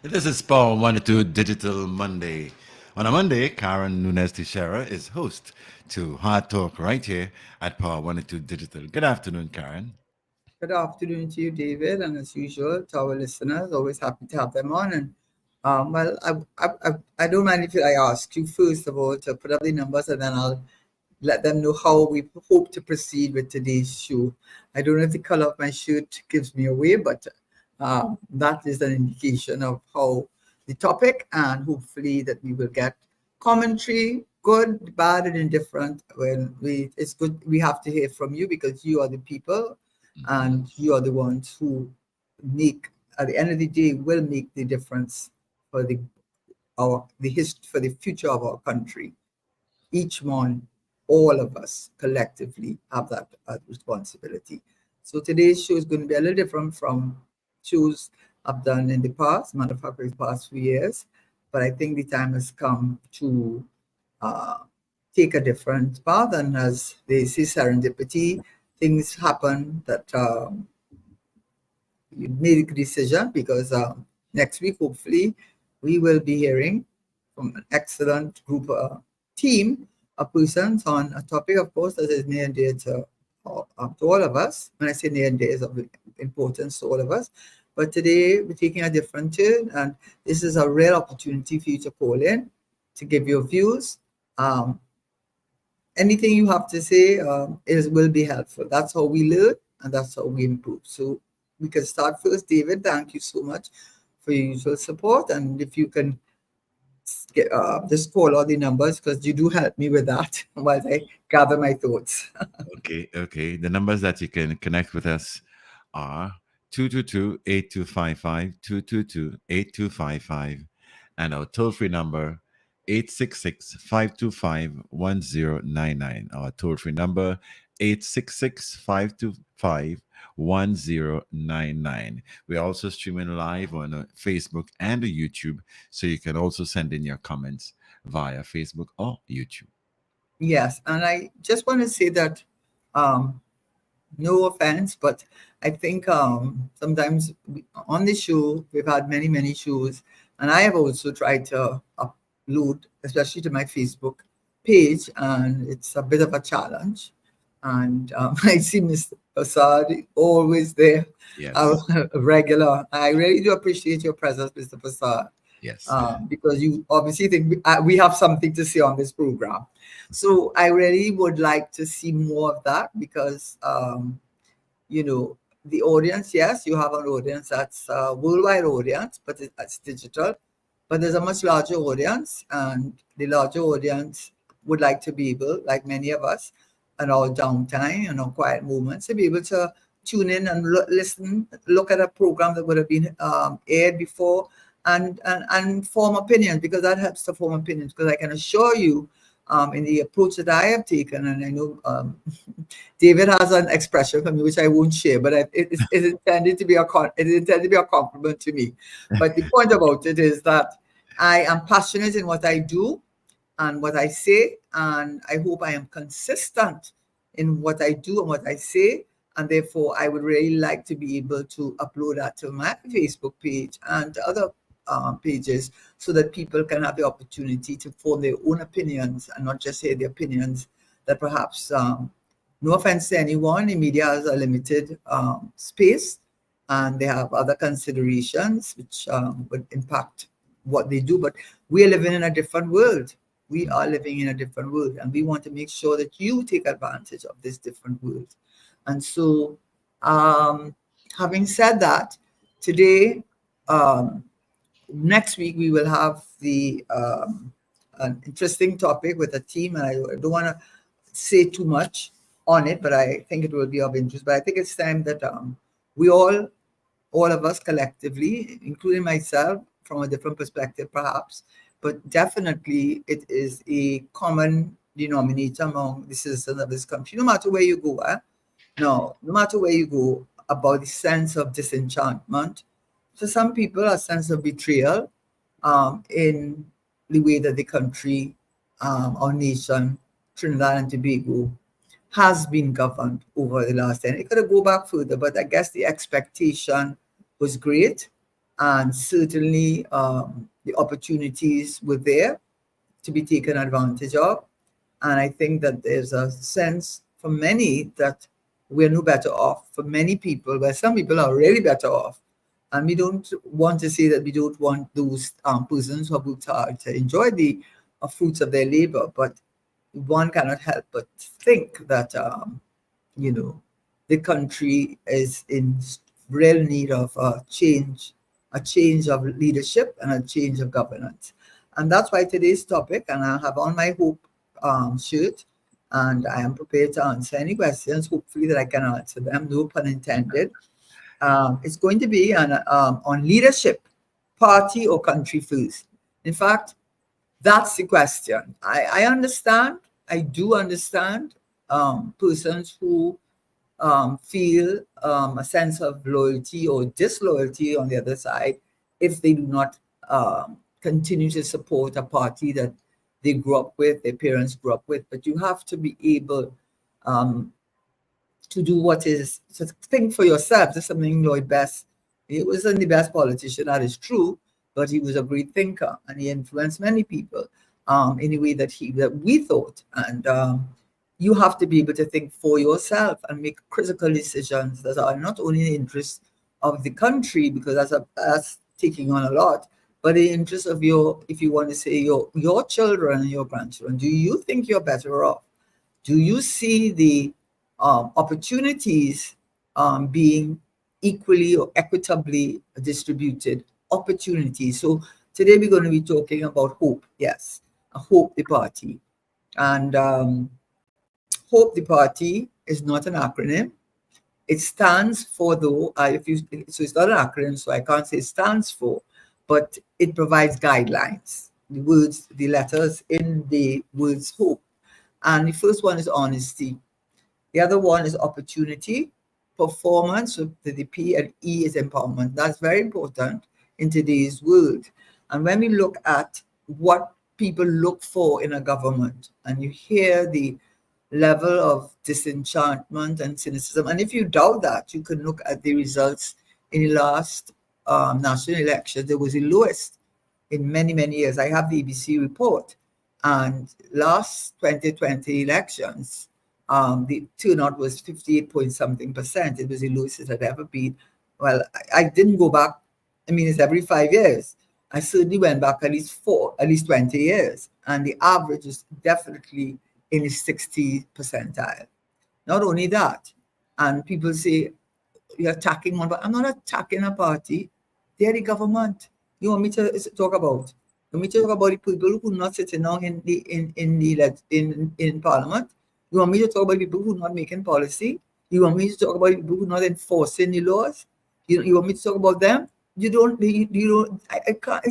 This is Paul 102 Digital Monday. On a Monday, Karen Nunez Tesheira is host to Hard Talk right here at Power 102 Digital. Good afternoon, Karen. Good afternoon to you, David, and as usual, to our listeners, always happy to have them on. And well, I don't mind if I ask you first of all to put up the numbers, and then I'll let them know how we hope to proceed with today's show. I don't know if the color of my shirt gives me away, but that is an indication of how the topic, and hopefully that we will get commentary, good, bad, and indifferent. When it's good, we have to hear from you because you are the people, Mhm. and you are the ones who make, at the end of the day, will make the difference for for the future of our country. Each one, all of us collectively have that responsibility. So today's show is going to be a little different from shows I've done in the past, matter of fact, for the past few years. But I think the time has come to uh, take a different path. And as they say, serendipity, things happen that you made a decision because next week, hopefully, we will be hearing from an excellent group team of persons on a topic, of course, that is near and dear to all of us. When I say near and dear, is of importance to all of us. But today, we're taking a different turn, and this is a real opportunity for you to call in, to give your views. Um, Anything you have to say will be helpful. That's how we learn, and that's how we improve. So we can start first. David, thank you so much for your usual support. And if you can just call all the numbers, because you do help me with that while I gather my thoughts. Okay. The numbers that you can connect with us are 222-8255, and our toll-free number 866-525-1099. Our toll-free number 866-525-1099. We're also streaming live on Facebook and YouTube, so you can also send in your comments via Facebook or YouTube. Yes, and I just want to say that um, no offense, but I think sometimes on the show, we've had many shows, and I have also tried to upload, especially to my Facebook page, and it's a bit of a challenge. And I see Mr. Prasad always there, Yes. a regular. I really do appreciate your presence, Mr. Prasad, Yes. because you obviously think we have something to say on this program. So I really would like to see more of that because, you know, the audience, yes, you have an audience that's a worldwide audience, but it's digital. But there's a much larger audience, and the larger audience would like to be able, like many of us, in our downtime and our quiet moments, to be able to tune in and listen, look at a program that would have been aired before, and form opinions, because that helps to form opinions. Because I can assure you, in the approach that I have taken, and I know David has an expression for me which I won't share, but it's intended to be it is intended to be a compliment to me. But the point about it is that I am passionate in what I do and what I say, and I hope I am consistent in what I do and what I say. And therefore, I would really like to be able to upload that to my Facebook page and to other pages, so that people can have the opportunity to form their own opinions and not just hear the opinions that perhaps, no offense to anyone, the media has a limited space, and they have other considerations which would impact what they do. But we are living in a different world. We are living in a different world, and we want to make sure that you take advantage of this different world. And so, um, having said that, today, um, next week, we will have an interesting topic with a team, and I don't want to say too much on it, but I think it will be of interest. But I think it's time that we all of us collectively, including myself, from a different perspective, perhaps, but definitely it is a common denominator among the citizens of this country, no matter where you go. No matter where you go, about the sense of disenchantment. For some people, a sense of betrayal in the way that the country, our nation, Trinidad and Tobago, has been governed over the last 10. It could go back further, but I guess the expectation was great. and certainly the opportunities were there to be taken advantage of. And I think that there's a sense for many that we're no better off. For many people, where some people are really better off. And we don't want to say that we don't want those persons who have worked hard to enjoy the fruits of their labor, but one cannot help but think that you know, the country is in real need of a change of leadership and a change of governance. And that's why today's topic, and I have on my hope shirt, and I am prepared to answer any questions, hopefully that I can answer them, no pun intended. It's going to be on leadership, party or country first. In fact, that's the question. I understand, I do understand persons who feel a sense of loyalty or disloyalty on the other side if they do not continue to support a party that they grew up with, their parents grew up with. But you have to be able um, to do what is, to think for yourself. That's something Lloyd Best, he wasn't the best politician, that is true, but he was a great thinker and he influenced many people in a way that we thought. And you have to be able to think for yourself and make critical decisions that are not only in the interest of the country, because that's taking on a lot, but the interest of your, if you want to say your children and your grandchildren. Do you think you're better off? Do you see the opportunities being equally or equitably distributed? Opportunities. So today we're going to be talking about hope. Yes, hope the party. And hope the party is not an acronym. It stands for, though, so it's not an acronym, so I can't say it stands for, but it provides guidelines, the words, the letters in the words hope. And the first one is honesty. The other one is opportunity, performance, so the P, and E is empowerment. That's very important in today's world. And when we look at what people look for in a government, and you hear the level of disenchantment and cynicism, and if you doubt that, you can look at the results in the last national election. There was the lowest in many, many years. I have the ABC report. And last 2020 elections, the turnout was 58 point something percent. It was the lowest it had ever been. Well, I didn't go back. I mean, it's every 5 years. I certainly went back at least 20 years. And the average is definitely in the 60 percentile. Not only that, and people say, you're attacking one, but I'm not attacking a party. They're the government. You want me to talk about? You want me to talk about the people who are not sitting down in Parliament? You want me to talk about people who are not making policy? You want me to talk about people who are not enforcing the laws? You want me to talk about them? You don't. I can't.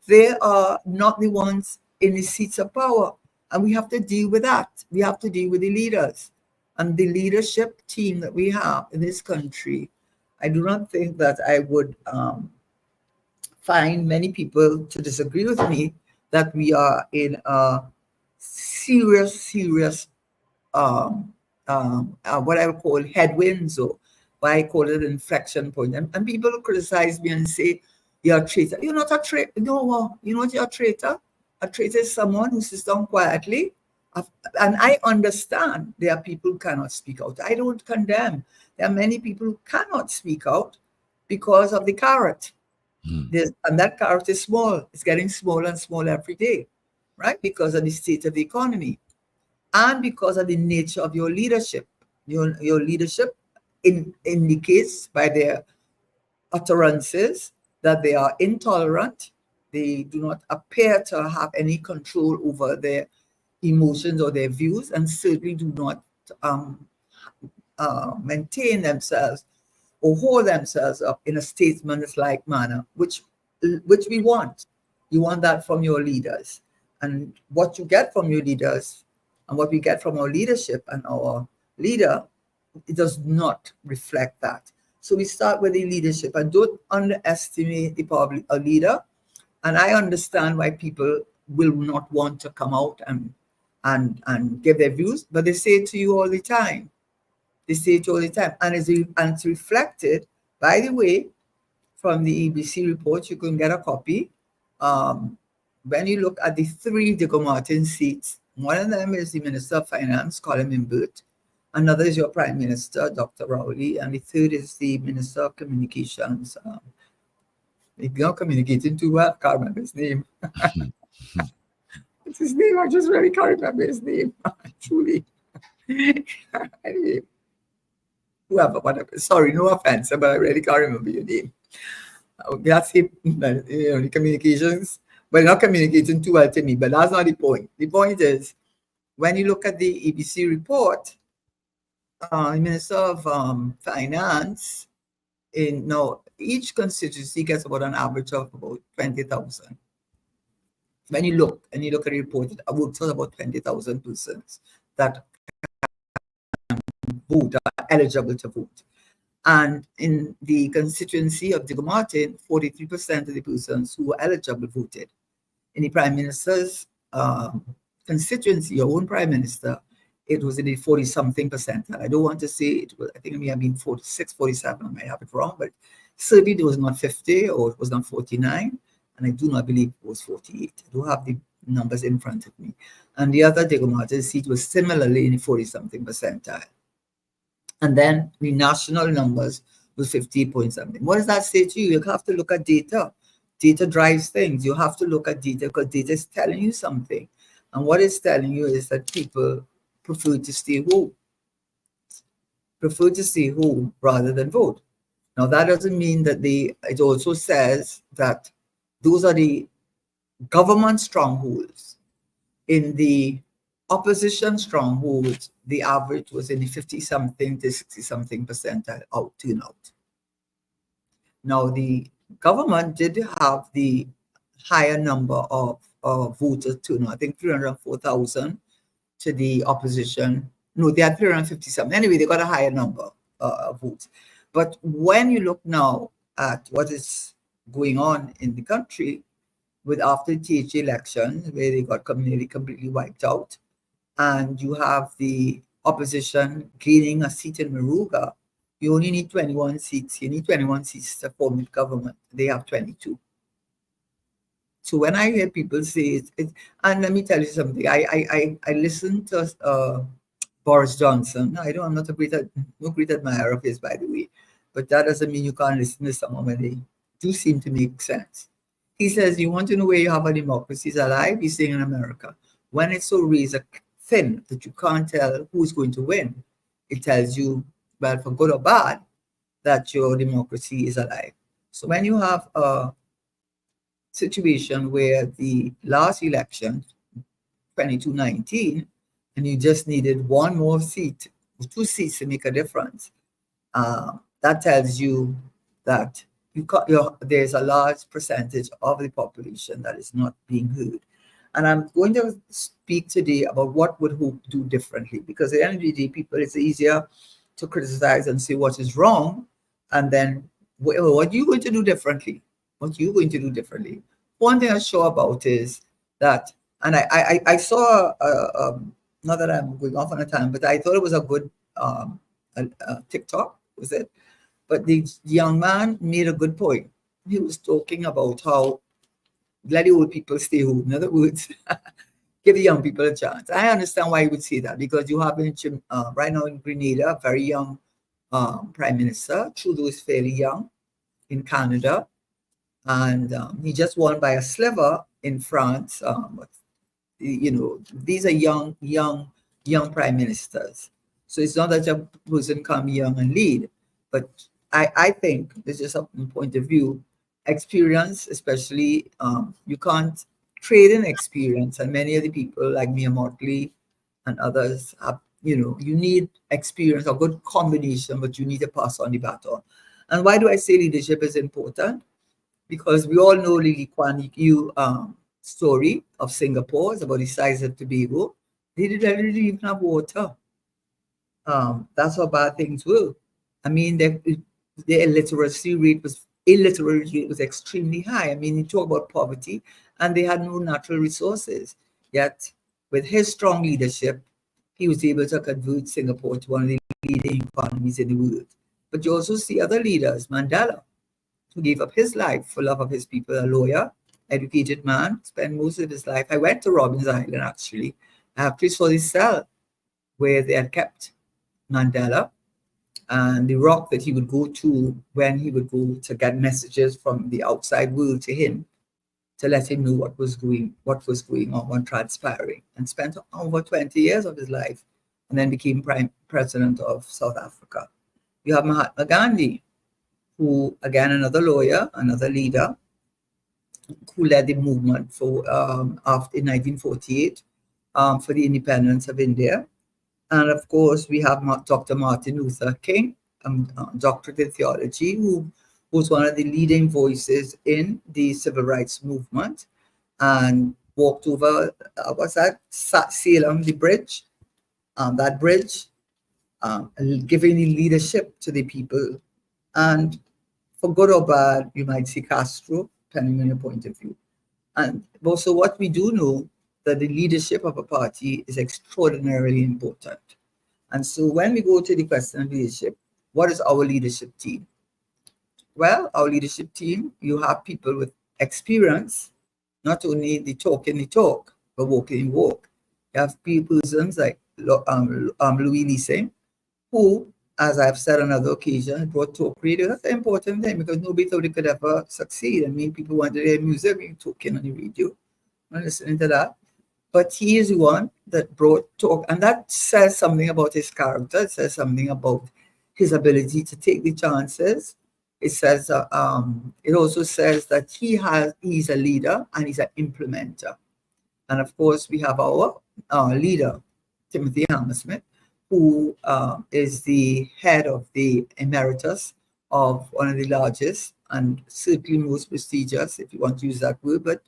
They are not the ones in the seats of power, and we have to deal with that. We have to deal with the leaders and the leadership team that we have in this country. I do not think that I would find many people to disagree with me that we are in a serious what I would call headwinds, or why I call it an inflection point. And people criticize me and say, you're a traitor. You're not a traitor. No, you know what you're a traitor? A traitor is someone who sits down quietly. And I understand there are people who cannot speak out. I don't condemn. There are many people who cannot speak out because of the carrot. And that carrot is small. It's getting smaller and smaller every day, right? Because of the state of the economy and because of the nature of your leadership. Your leadership indicates by their utterances that they are intolerant. They do not appear to have any control over their emotions or their views, and certainly do not maintain themselves or hold themselves up in a statesman-like manner, which we want. You want that from your leaders. And what you get from your leaders and what we get from our leadership and our leader, it does not reflect that. So we start with the leadership, and don't underestimate the public, a leader. And I understand why people will not want to come out and give their views, but they say it to you all the time. They say it all the time. And it's reflected, by the way, from the EBC report. You can get a copy. When you look at the three Diego Martin seats, one of them is the Minister of Finance, Colin Imbert. Another is your Prime Minister, Dr. Rowley. And the third is the Minister of Communications. He's not communicating too well. I can't remember his name. It's his name. I just really can't remember his name. Truly. Anyway, whoever, whatever. Sorry, no offense, but I really can't remember your name. That's it. The communications, but not communicating too well to me. But that's not the point. The point is, when you look at the EBC report, the Minister of Finance, each constituency gets about an average of about 20,000. When you look at the report, it works out about 20,000 persons that vote, are eligible to vote. And in the constituency of Diego Martin, 43% of the persons who were eligible voted. In the Prime Minister's constituency, your own Prime Minister, it was in the 40-something percentile. I don't want to say it was, I think it may have been 46, 47, I might have it wrong, but certainly it was not 50 or it was not 49, and I do not believe it was 48. I don't have the numbers in front of me. And the other Diego Martin seat was similarly in the 40-something percentile. And then the national numbers was 50 point something. What does that say to you? You have to look at data. Data drives things. You have to look at data because data is telling you something. And what it's telling you is that people prefer to stay home. Prefer to stay home rather than vote. Now, that doesn't mean that it also says that those are the government strongholds. In the opposition strongholds, the average was in the 50-something to 60-something percentile turnout. Now, the government did have the higher number of voters turnout. I think 304,000 to the opposition. No, they had 350-something. Anyway, they got a higher number of votes. But when you look now at what is going on in the country with after the TH elections, where they got completely wiped out, and you have the opposition gaining a seat in Maruga, you only need 21 seats. You need 21 seats to form the government. They have 22. So when I hear people say it, and let me tell you something, I listened to Boris Johnson. I'm not no great admirer of his, by the way, but that doesn't mean you can't listen to someone when they do seem to make sense. He says, you want to know where you have a democracy is alive? He's saying in America. When it's so razor thin that you can't tell who's going to win, it tells you, well, for good or bad, that your democracy is alive. So when you have a situation where the last election, 2019, and you just needed one more seat, 2 seats to make a difference, that tells you that there's a large percentage of the population that is not being heard. And I'm going to speak today about what would Hope do differently, because at the end of the day, people, it's easier to criticize and say what is wrong, and then what are you going to do differently? What are you going to do differently? One thing I'm sure about is that, and I saw, not that I'm going off on a time, but I thought it was a good TikTok, was it? But the young man made a good point. He was talking about how let the old people stay home. In other words, give the young people a chance. I understand why he would say that, because you have right now in Grenada a very young prime minister. Trudeau is fairly young in Canada, and he just won by a sliver in France. These are young prime ministers. So it's not that a person come young and lead, but I think this is a point of view. Experience, especially, you can't trade in experience, and many of the people like Mia Motley and others have, you need experience, a good combination, but you need to pass on the baton. And why do I say leadership is important? Because we all know Lee Kuan Yew story of Singapore. It's about the size of Tobago. They didn't even have water. That's how bad things were. I mean, the illiteracy rate was extremely high. I mean, you talk about poverty, and they had no natural resources. Yet, with his strong leadership, he was able to convert Singapore to one of the leading economies in the world. But you also see other leaders, Mandela. who gave up his life for love of his people, a lawyer, educated man, spent most of his life. I went to Robbins Island actually. I actually saw this cell where they had kept Mandela, and the rock that he would go to when he would go to get messages from the outside world to him, to let him know what was going on, what transpiring, and spent over 20 years of his life, and then became prime president of South Africa. You have Mahatma Gandhi, who again another lawyer, another leader, who led the movement for after in 1948 for the independence of India. And of course, we have Dr. Martin Luther King, doctorate in theology, who was one of the leading voices in the civil rights movement and walked over, what's that, Salem, the bridge, that bridge, giving the leadership to the people. And for good or bad, you might see Castro, depending on your point of view. And also what we do know, that the leadership of a party is extraordinarily important. And so when we go to the question of leadership, what is our leadership team? Well, our leadership team, you have people with experience, not only the talk, but walking the walk. You have persons like Louis Lise, who, as I've said on other occasions, brought talk radio. That's an important thing because nobody thought it could ever succeed. I mean, people wanted to hear music, talking on the radio, and listening to that. But he is one that brought talk, and that says something about his character. It says something about his ability to take the chances. It says, it also says that he's a leader and he's an implementer. And of course, we have our leader, Timothy Hammersmith, who is the head of the emeritus of one of the largest and certainly most prestigious, if you want to use that word, but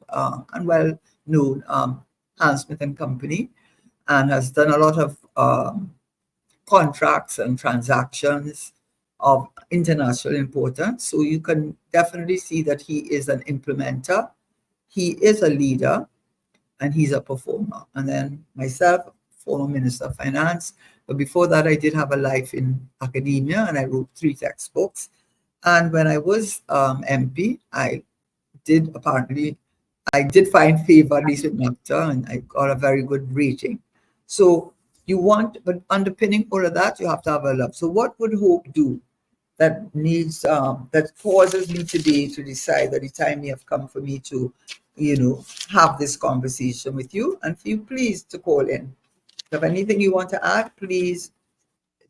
and well known Hammersmith and Company, and has done a lot of contracts and transactions of international importance. So you can definitely see that he is an implementer, he is a leader, and he's a performer. And then myself, former Minister of Finance, but before that I did have a life in academia and I wrote 3 textbooks. And when I was MP, I did find favor, at least with NAFTA, and I got a very good rating. So you want, but underpinning all of that, you have to have a love. So what would Hope do that needs, that causes me today to decide that the time may have come for me to, have this conversation with you, and for you, please, to call in. If anything you want to add, please,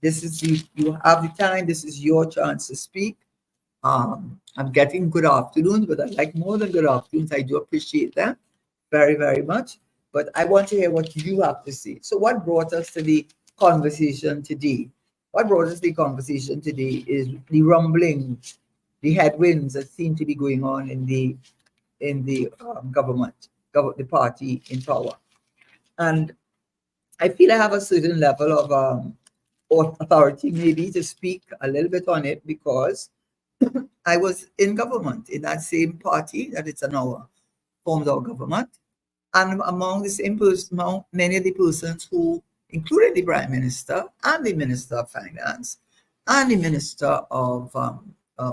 this is you have the time, this is your chance to speak. I'm getting good afternoons, but I like more than good afternoons. I do appreciate them very, very much. But I want to hear what you have to say. So what brought us to the conversation today? What brought us to the conversation today is the rumblings, the headwinds that seem to be going on in the government, the party in power. And I feel I have a certain level of authority maybe to speak a little bit on it because I was in government in that same party that it's now formed our government. And among the same person, among many of the persons who, including the Prime Minister and the Minister of Finance and the Minister of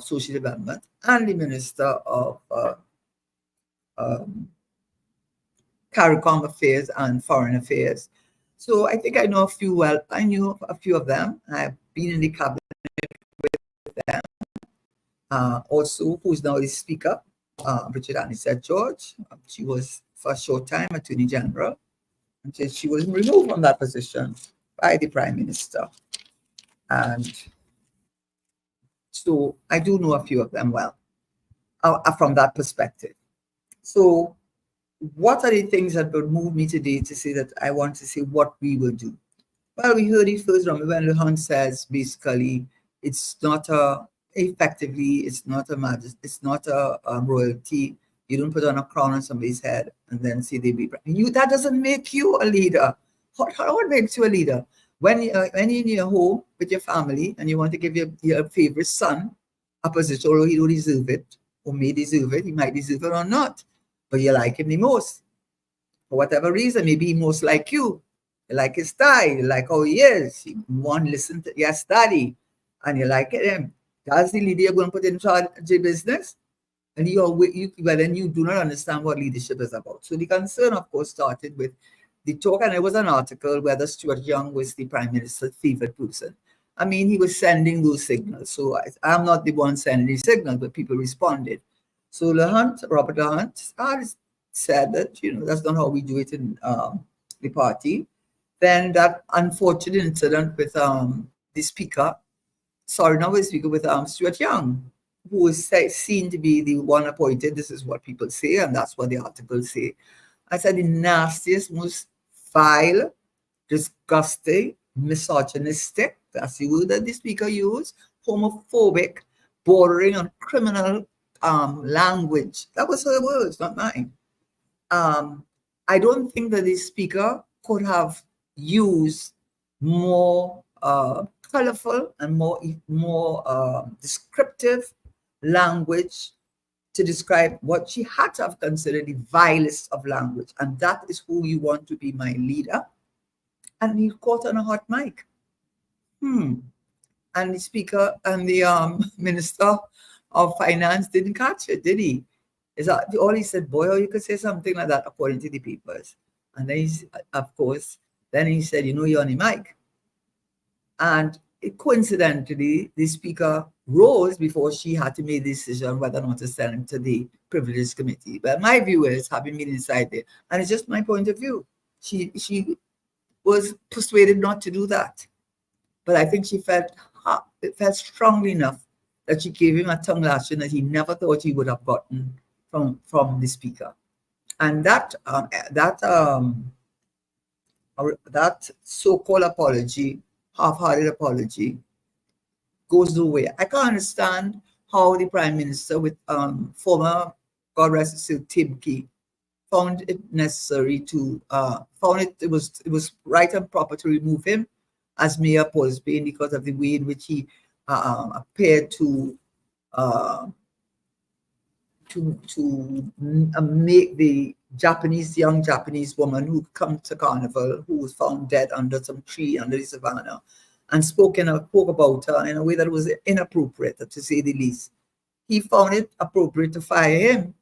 Social Development and the Minister of CARICOM Affairs and Foreign Affairs. So I think I know a few well. I knew a few of them. I've been in the cabinet with them. Also, who's now the Speaker, Richard Anisette George. She was for a short time Attorney General until she was removed from that position by the Prime Minister. And so I do know a few of them well from that perspective. So what are the things that would move me today to say that I want to see what we will do? Well, we heard it first from when Lehan says basically it's not it's not a royalty. You don't put on a crown on somebody's head and then say they be that doesn't make you a leader. What makes you a leader? When you're in your home with your family and you want to give your favorite son a position, although he don't deserve it or may deserve it, he might deserve it or not, but you like him the most for whatever reason. Maybe he most like you. You like his style, you like how he is. You want to listen to your study and you like him. That's the leader you're going to put in charge of the business. And well, then you do not understand what leadership is about. So the concern, of course, started with the talk, and it was an article whether Stuart Young was the prime minister's favorite person. I mean, he was sending those signals. So I'm not the one sending the signal, but people responded. So Robert Lahunt, said that, that's not how we do it in the party. Then that unfortunate incident with the speaker, sorry, not with the speaker, with Stuart Young, who was seen to be the one appointed. This is what people say, and that's what the articles say. I said the nastiest, most vile, disgusting, misogynistic, that's the word that the speaker used, homophobic, bordering on criminal language. That was her words, not mine. I don't think that the speaker could have used more colorful and more descriptive language to describe what she had to have considered the vilest of language. And that is who you want to be my leader. And he caught on a hot mic. And the speaker and the minister of finance didn't catch it, did he? All he said, boy, you could say something like that according to the papers. And then of course, then he said, you're on the mic. And coincidentally, the speaker rose before she had to make the decision whether or not to send him to the privileged committee. But my view is, having been inside there, and it's just my point of view, she was persuaded not to do that. But I think she felt strongly enough that she gave him a tongue lashing that he never thought he would have gotten from the speaker. And that so-called apology, half-hearted apology, goes nowhere. I can't understand how the prime minister, with former, God rest his soul, Tim Key, found it necessary to it was right and proper to remove him as Mayor Paul's Bain because of the way in which he appeared to make the young Japanese woman who come to Carnival, who was found dead under some tree under the savannah, and spoke about her in a way that was inappropriate, to say the least. He found it appropriate to fire him.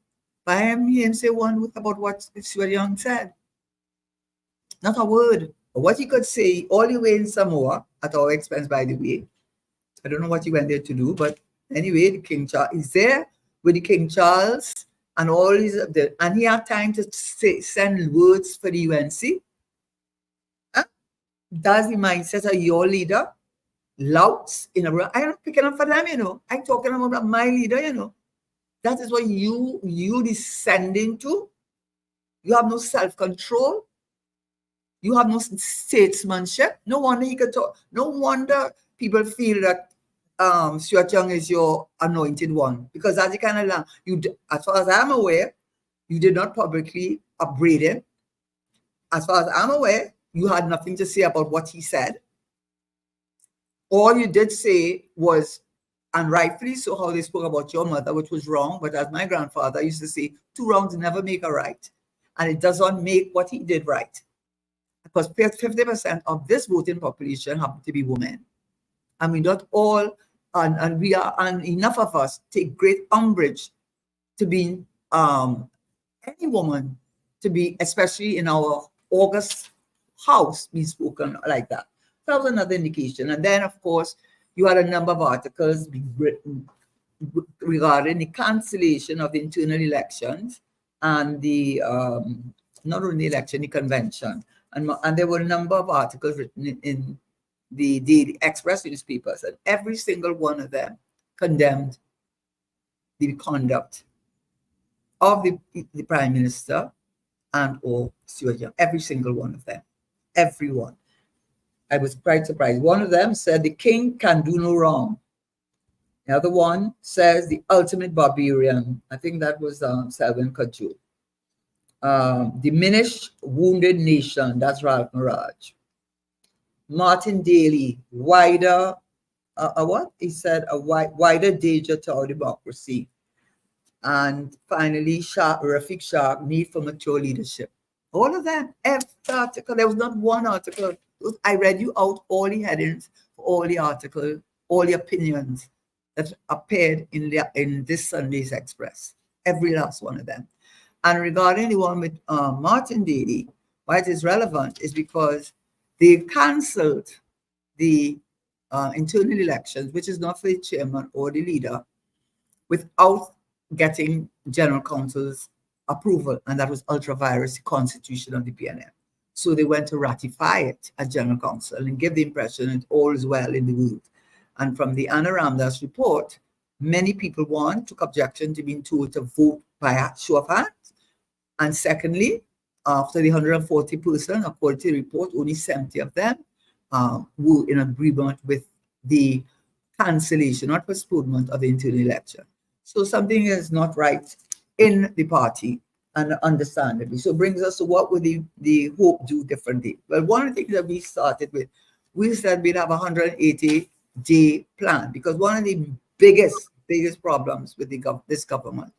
Fire him, he didn't say one word about what Stuart Young said. Not a word. But what he could say, all the way in Samoa, at our expense, by the way. I don't know what he went there to do, but anyway, the King Charles is there with the King Charles and all his, and he had time to send words for the UNC. That's the mindset of your leader. Louts in a row. I'm not picking up for them, I'm talking about my leader, That is what you descending to. You have no self-control. You have no statesmanship. No wonder he could talk. No wonder people feel that Stuart Young is your anointed one, because that's the kind of as far as I'm aware, you did not publicly upbraid him. As far as I'm aware, you had nothing to say about what he said. All you did say was, and rightfully so, how they spoke about your mother, which was wrong. But as my grandfather used to say, 2 wrongs never make a right. And it does not make what he did right. Because 50% of this voting population happen to be women. I mean, not all, and enough of us take great umbrage to being any woman to be, especially in our August house, be spoken like that. That was another indication. And then, of course, you had a number of articles being written regarding the cancellation of the internal elections and the, not only the election, the convention. And there were a number of articles written in the Daily Express newspapers, and every single one of them condemned the conduct of the Prime Minister and or Stuart Young. Every single one of them. Everyone. I was quite surprised. One of them said the king can do no wrong. The other one says the ultimate barbarian. I think that was Selwyn Kudju. Diminished, wounded nation. That's Ralph Maraj. Martin Daly, wider, what? He said a wider danger to our democracy. And finally, Rafiq Shah, need for mature leadership. All of them, every article. There was not one article. I read you out all the headings, all the articles, all the opinions. that appeared in this Sunday's Express, every last one of them. And regarding the one with Martin Daly, why it is relevant is because they cancelled the internal elections, which is not for the chairman or the leader, without getting general counsel's approval, and that was ultra vires the constitution of the PNM. So they went to ratify it at general council and give the impression that all is well in the world. And from the Anna Ramdas report, many people, one, took objection to being told to vote by a show of hands. And secondly, after the 140 person, according to the report, only 70 of them were in agreement with the cancellation, not postponement of the internal election. So something is not right in the party, and understandably. So it brings us to what would the Hope do differently? Well, one of the things that we started with, we said we'd have a 180-day plan, because one of the biggest problems with this government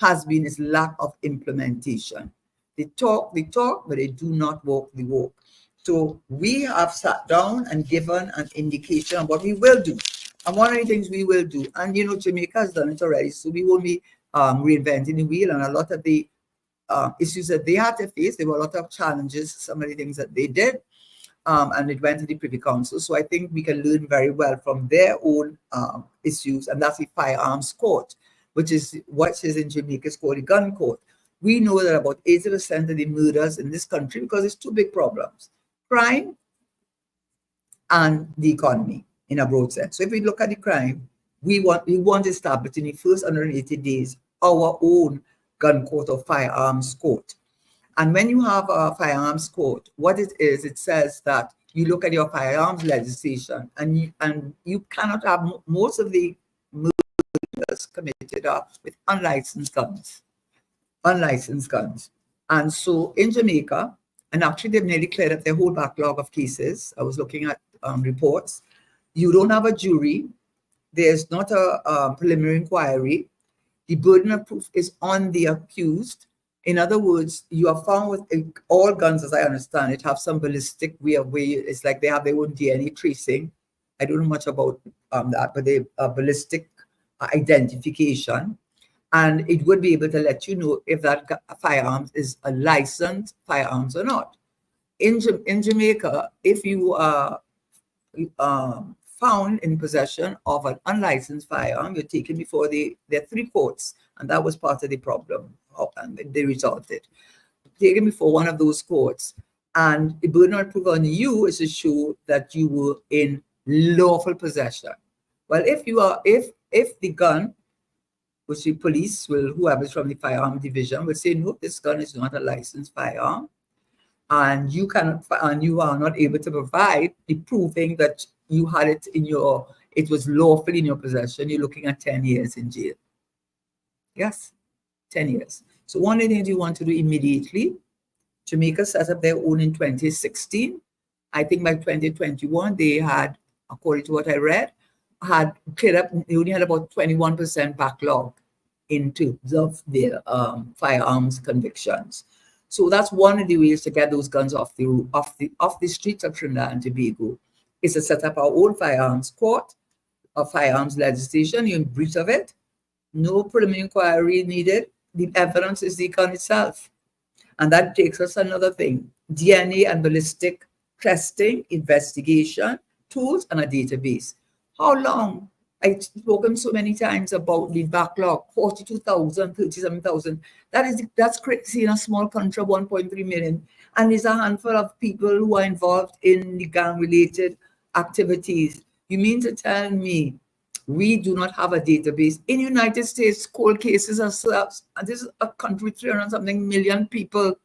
has been its lack of implementation. They talk, but they do not walk the walk. So we have sat down and given an indication of what we will do. And one of the things we will do, and Jamaica has done it already, so we won't be reinventing the wheel. And a lot of the issues that they had to face, there were a lot of challenges, some of the things that they did, and it went to the Privy Council. So I think we can learn very well from their own issues, and that's the firearms court, which is what is in Jamaica is called the gun court. We know that about 80% of the murders in this country, because it's two big problems: crime and the economy in a broad sense. So if we look at the crime, we want to establish in the first 180 days our own gun court or firearms court. And when you have a firearms court, what it is, it says that you look at your firearms legislation, and you cannot have most of the murders committed with unlicensed guns. And so in Jamaica, and actually they've nearly cleared up their whole backlog of cases. I was looking at reports. You don't have a jury. There's not a preliminary inquiry. The burden of proof is on the accused. In other words, you are found with all guns, as I understand it, have some ballistic way it's like they have their own DNA tracing. I don't know much about that, but they have ballistic identification. And it would be able to let you know if that firearms is a licensed firearms or not. In Jamaica, if you are found in possession of an unlicensed firearm, you're taken before there are three courts, and that was part of the problem, and they resolved it. Taken before one of those courts, and the burden of proof on you is to show that you were in lawful possession. Well, if the gun, which the police will, whoever's from the firearm division, will say, no, this gun is not a licensed firearm, and you are not able to provide the proving that you had it it was lawful in your possession, you're looking at 10 years in jail. Yes, 10 years. So one of the things you want to do immediately, Jamaica set up their own in 2016. I think by 2021, they had, according to what I read, had cleared up, they only had about 21% backlog in terms of their firearms convictions. So that's one of the ways to get those guns off the streets of Trinidad and Tobago, is to set up our own firearms court, a firearms legislation. You're in breach of it, no preliminary inquiry needed. The evidence is the gun itself. And that takes us another thing: DNA and ballistic testing, investigation, tools, and a database. How long? I've spoken so many times about the backlog, 42,000, 37,000. That's crazy in a small country of 1.3 million. And there's a handful of people who are involved in the gang-related activities. You mean to tell me we do not have a database? In the United States, cold cases are, and this is a country with 300-something million people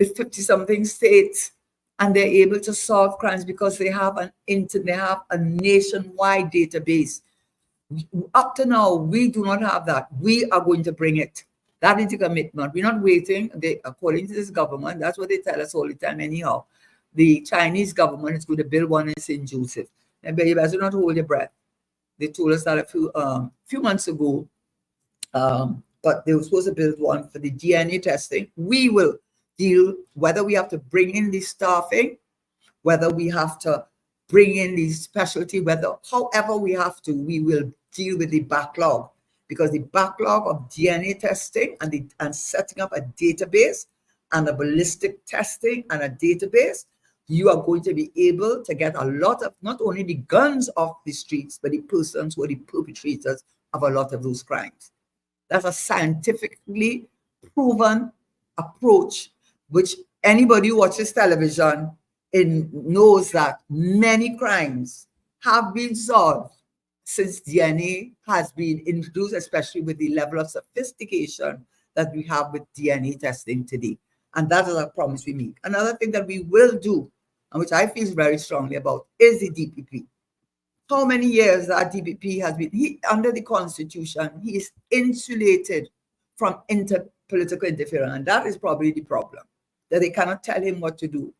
with 50-something states, and they're able to solve crimes because they have a nationwide database. Up to now, we do not have that. We are going to bring it. That is the commitment. We're not waiting. According to this government, that's what they tell us all the time anyhow. The Chinese government is going to build one in St. Joseph. And you better not hold your breath. They told us that a few months ago, but they were supposed to build one for the DNA testing. We will deal, whether we have to bring in the staffing, whether we have to bring in the specialty, however we have to, we will deal with the backlog, because the backlog of DNA testing and setting up a database and a ballistic testing and a database, you are going to be able to get a lot of not only the guns off the streets, but the persons who are the perpetrators of a lot of those crimes. That's a scientifically proven approach, which anybody who watches television knows that many crimes have been solved since DNA has been introduced, especially with the level of sophistication that we have with DNA testing today. And that is a promise we make. Another thing that we will do, and which I feel very strongly about, is the DPP. How many years that DPP has been, under the Constitution, he is insulated from political interference. And that is probably the problem, that they cannot tell him what to do.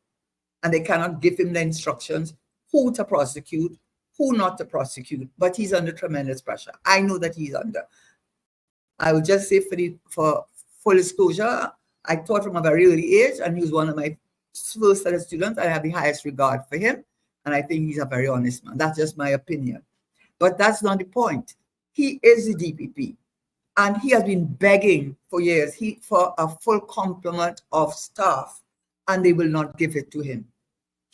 And they cannot give him the instructions who to prosecute, who not to prosecute. But he's under tremendous pressure. I know that he's under. I will just say for full disclosure, I taught from a very early age, and he was one of my first set of students. I have the highest regard for him. And I think he's a very honest man. That's just my opinion. But that's not the point. He is the DPP. And he has been begging for years for a full complement of staff, and they will not give it to him.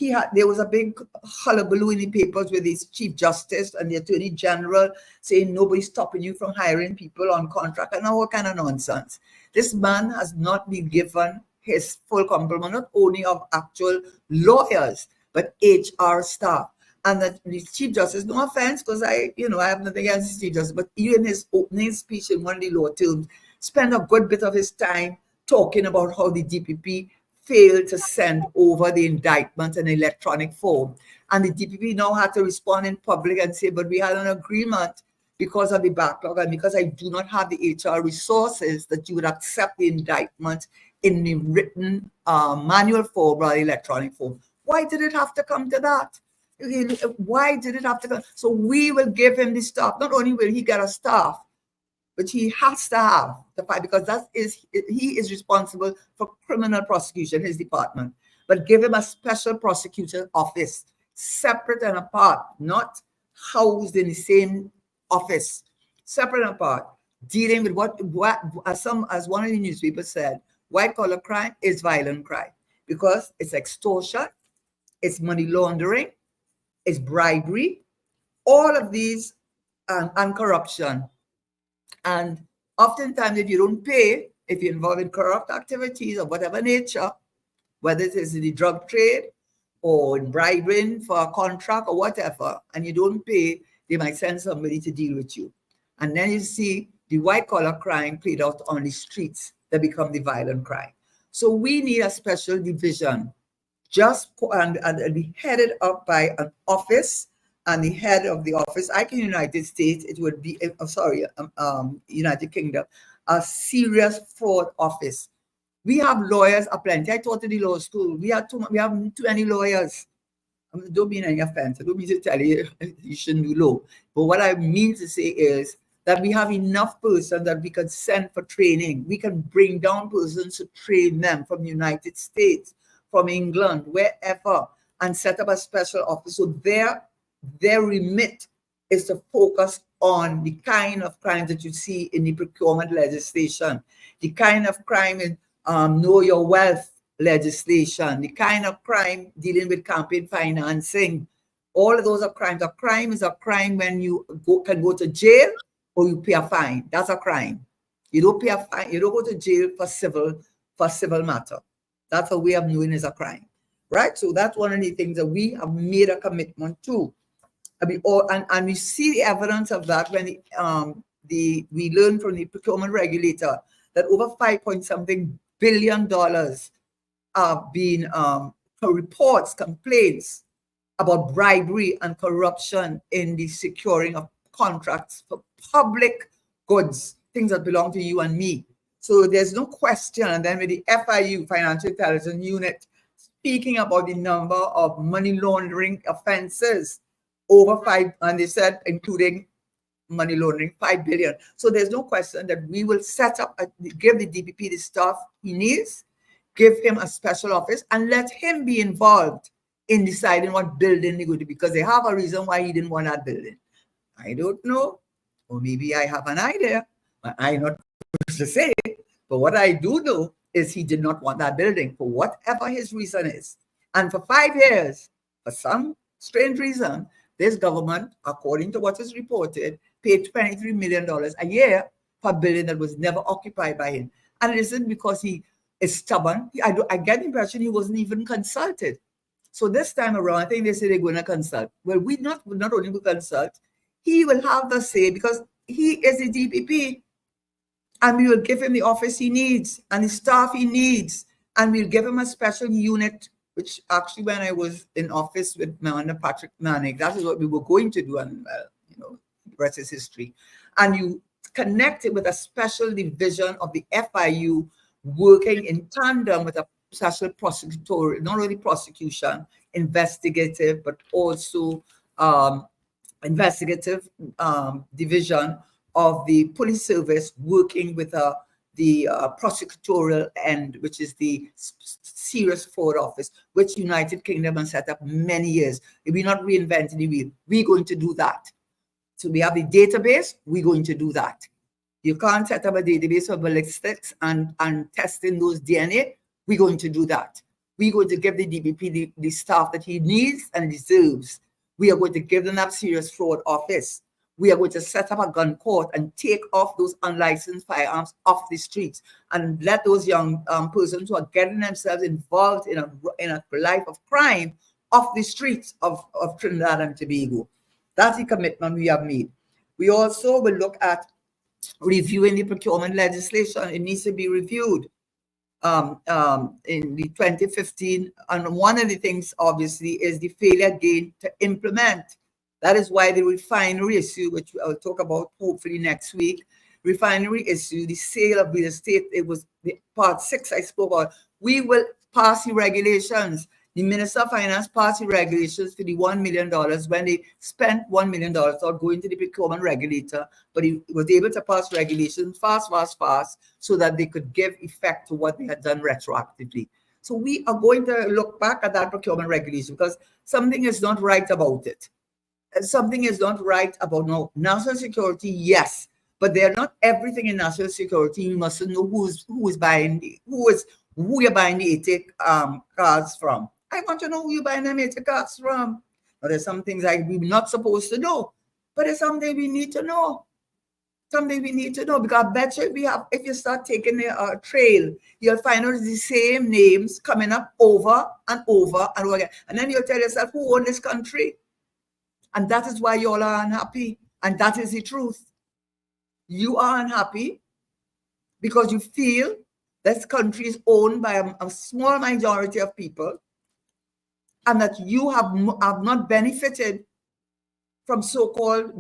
There was a big hullabaloo in the papers with his Chief Justice and the Attorney General saying nobody's stopping you from hiring people on contract, and all kind of nonsense. This man has not been given his full complement, not only of actual lawyers, but HR staff. And the Chief Justice, no offense, because I have nothing against the Chief Justice, but even his opening speech in one of the law terms spent a good bit of his time talking about how the DPP failed to send over the indictment in electronic form. And the DPP now had to respond in public and say, but we had an agreement because of the backlog and because I do not have the HR resources that you would accept the indictment in the written manual form or electronic form. Why did it have to come to that? Why did it have to come? So we will give him the staff. Not only will he get a staff, but he has to have the fight, because he is responsible for criminal prosecution, his department. But give him a special prosecutor office, separate and apart, not housed in the same office, separate and apart, dealing with what as one of the newspapers said, white collar crime is violent crime because it's extortion, it's money laundering, it's bribery, all of these, and corruption. And oftentimes, if you don't pay, if you're involved in corrupt activities of whatever nature, whether it is in the drug trade or in bribing for a contract or whatever, and you don't pay, they might send somebody to deal with you. And then you see the white-collar crime played out on the streets that become the violent crime. So we need a special division, and be headed up by an office. And the head of the office, like in the United States, it would be, United Kingdom, a serious fraud office. We have lawyers aplenty. I taught in the law school. We have too many lawyers. Don't mean any offense. I don't mean to tell you you shouldn't do law. But what I mean to say is that we have enough persons that we can send for training. We can bring down persons to train them from the United States, from England, wherever, and set up a special office. So their remit is to focus on the kind of crimes that you see in the procurement legislation, the kind of crime in know your wealth legislation, the kind of crime dealing with campaign financing. All of those are crimes. A crime is a crime when you can go to jail or you pay a fine. That's a crime. You don't pay a fine. You don't go to jail for civil matter. That's a way of knowing it's a crime, right? So that's one of the things that we have made a commitment to. And we see the evidence of that when we learn from the procurement regulator that over $5.something billion have been reports, complaints about bribery and corruption in the securing of contracts for public goods, things that belong to you and me. So there's no question. And then with the FIU, Financial Intelligence Unit, speaking about the number of money laundering offenses, over 5, and they said, including money laundering, 5 billion. So there's no question that we will set up, give the DPP the staff he needs, give him a special office, and let him be involved in deciding what building they're going to be, because they have a reason why he didn't want that building. I don't know. or maybe I have an idea. I'm not to say it, but what I do know is he did not want that building for whatever his reason is. And for 5 years, for some strange reason, this government, according to what is reported, paid $23 million a year for a building that was never occupied by him. And it isn't because he is stubborn. I get the impression he wasn't even consulted. So this time around, I think they say they're going to consult. Well, we not only will consult, he will have the say because he is a DPP, and we will give him the office he needs and the staff he needs, and we'll give him a special unit, which actually when I was in office with Patrick Manning, that is what we were going to do, and the rest is history. And you connect it with a special division of the FIU working in tandem with a special prosecutorial, not only prosecution, investigative, but also investigative division of the police service working with the prosecutorial end, which is the serious fraud office, which United Kingdom has set up many years. We're not reinventing the wheel. We're going to do that. So we have the database. We're going to do that. You can't set up a database of ballistics and testing those DNA. We're going to do that. We're going to give the DPP the staff that he needs and deserves. We are going to give them that serious fraud office. We are going to set up a gun court and take off those unlicensed firearms off the streets and let those young persons who are getting themselves involved in a life of crime off the streets of Trinidad and Tobago. That's the commitment we have made. We also will look at reviewing the procurement legislation. It needs to be reviewed in the 2015. And one of the things, obviously, is the failure again to implement. That is why the refinery issue, which I'll talk about hopefully next week, refinery issue, the sale of real estate, it was the part 6 I spoke about. We will pass the regulations. The Minister of Finance passed the regulations for the $1 million when they spent $1 million out going to the procurement regulator, but he was able to pass regulations fast, so that they could give effect to what they had done retroactively. So we are going to look back at that procurement regulation because something is not right about it. Something is not right about national security, yes, but they're not everything in national security. You mustn't know who you're buying the 80 cars from. I want to know who you're buying them 80 cars from. Now, there's some things we're not supposed to know, but there's something we need to know. Something we need to know, because I bet you if you start taking the trail, you'll find out the same names coming up over and over and over again. And then you'll tell yourself, who owns this country? And that is why you all are unhappy. And that is the truth. You are unhappy because you feel this country is owned by a small minority of people, and that you have not benefited from so-called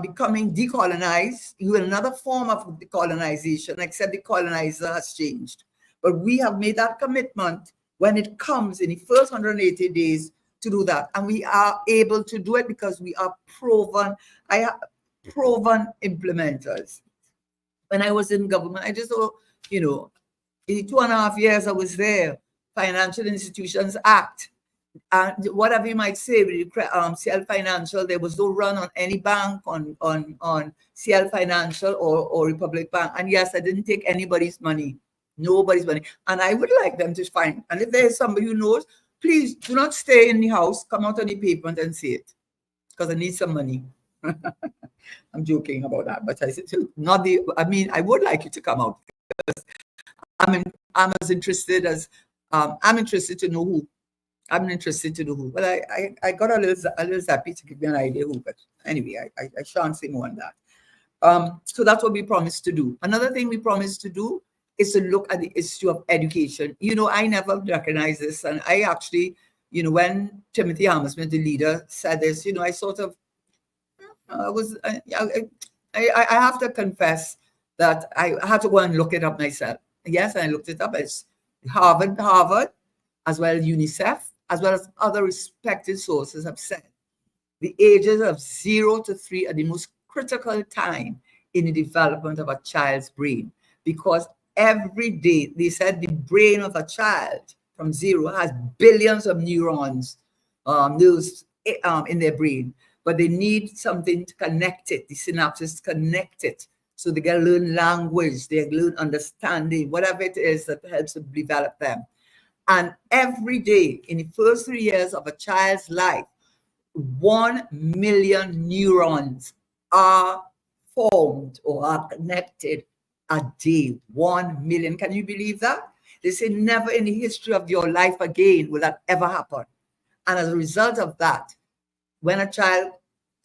becoming decolonized. You are another form of decolonization, except the colonizer has changed. But we have made that commitment when it comes in the first 180 days to do that. And we are able to do it because we are proven implementers. When I was in government, I just thought, in the 2.5 years I was there, Financial Institutions Act, and whatever you might say, CL Financial, there was no run on any bank on CL Financial or Republic Bank. And yes, I didn't take anybody's money, nobody's money. And I would like them to find, and if there's somebody who knows, please do not stay in the house, come out on the pavement and say it, because I need some money. I'm joking about that, but I said, I would like you to come out, because I'm as interested as, I'm interested to know who. I'm interested to know who. Well, I got a little zappy to give me an idea who, but anyway, I shan't say more on that. So that's what we promised to do. Another thing we promised to do is to look at the issue of education. I never recognized this, and I actually, when Timothy Hammersmith, the leader, said this, I sort of I have to confess that I had to go and look it up myself. Yes, I looked it up. It's Harvard, as well as UNICEF, as well as other respected sources have said the ages of 0 to 3 are the most critical time in the development of a child's brain, because every day, they said, the brain of a child from 0 has billions of neurons, nerves in their brain. but they need something to connect it, the synapses to connect it. So they can learn language, they learn understanding, whatever it is that helps to develop them. And every day in the first 3 years of a child's life, 1 million neurons are formed or are connected a day. 1 million. Can you believe that? They say never in the history of your life again will that ever happen. And as a result of that, when a child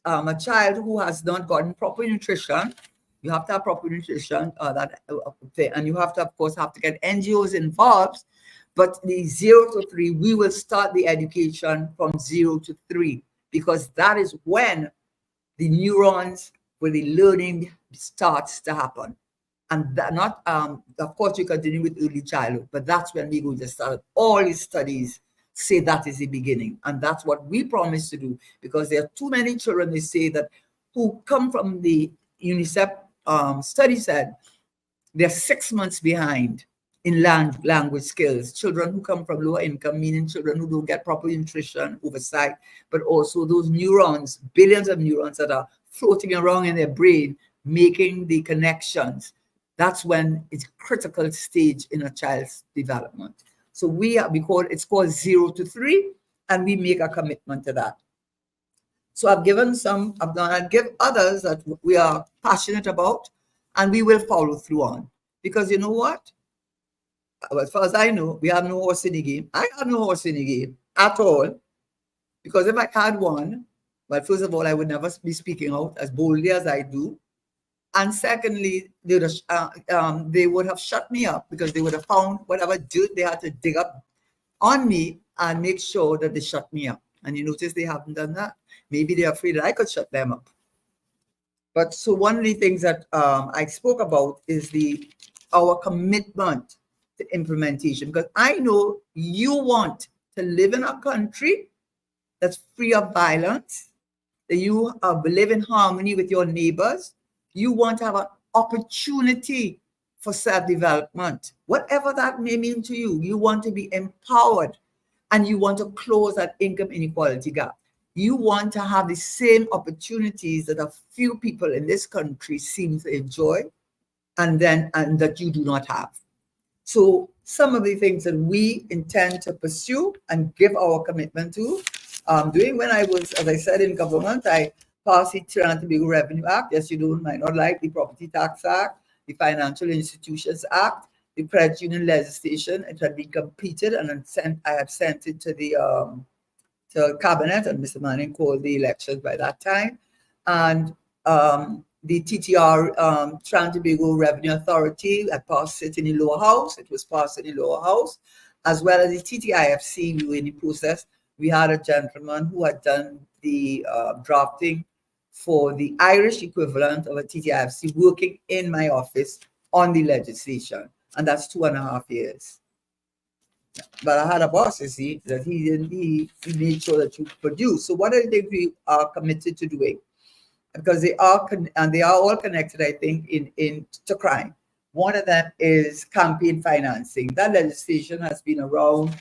who has not gotten proper nutrition, you have to have proper nutrition, and you have to, of course, have to get NGOs involved. But the 0 to 3, we will start the education from 0 to 3, because that is when the neurons, where the learning starts to happen. And that not, of course, you continue with early childhood, but that's when we're going to start. All these studies say that is the beginning. And that's what we promise to do, because there are too many children, they say, that who come from the UNICEF study said they're 6 months behind in language skills. Children who come from lower income, meaning children who don't get proper nutrition, oversight, but also those neurons, billions of neurons that are floating around in their brain, making the connections. That's when it's a critical stage in a child's development. So it's called 0 to 3, and we make a commitment to that. So I've given some, I'll give others that we are passionate about, and we will follow through on. Because you know what? As far as I know, we have no horse in the game. I have no horse in the game at all. Because if I had one, well, first of all, I would never be speaking out as boldly as I do. And secondly, they would have shut me up, because they would have found whatever dirt they had to dig up on me and make sure that they shut me up. And you notice they haven't done that. Maybe they're afraid that I could shut them up. But so one of the things that I spoke about is our commitment to implementation, because I know you want to live in a country that's free of violence, that you live in harmony with your neighbors. You want to have an opportunity for self-development, whatever that may mean to you. You want to be empowered, and you want to close that income inequality gap. You want to have the same opportunities that a few people in this country seem to enjoy, and that you do not have. So some of the things that we intend to pursue and give our commitment to, doing when I was, as I said, in government, I passed the Trinidad and Tobago Revenue Act. Yes, you might not like the Property Tax Act, the Financial Institutions Act, the Credit Union legislation. It had been completed, and I had sent it to the cabinet, and Mr. Manning called the elections by that time. And the TTR, Trinidad and Tobago Revenue Authority, I passed it in the lower house. It was passed in the lower house, as well as the TTIFC. We were in the process. We had a gentleman who had done the drafting for the Irish equivalent of a TTIFC, working in my office on the legislation. And that's 2.5 years. But I had a boss, you see, that he made sure that you produce. So what are the things we are committed to doing? Because they are all connected, I think, to crime. One of them is campaign financing. That legislation has been around.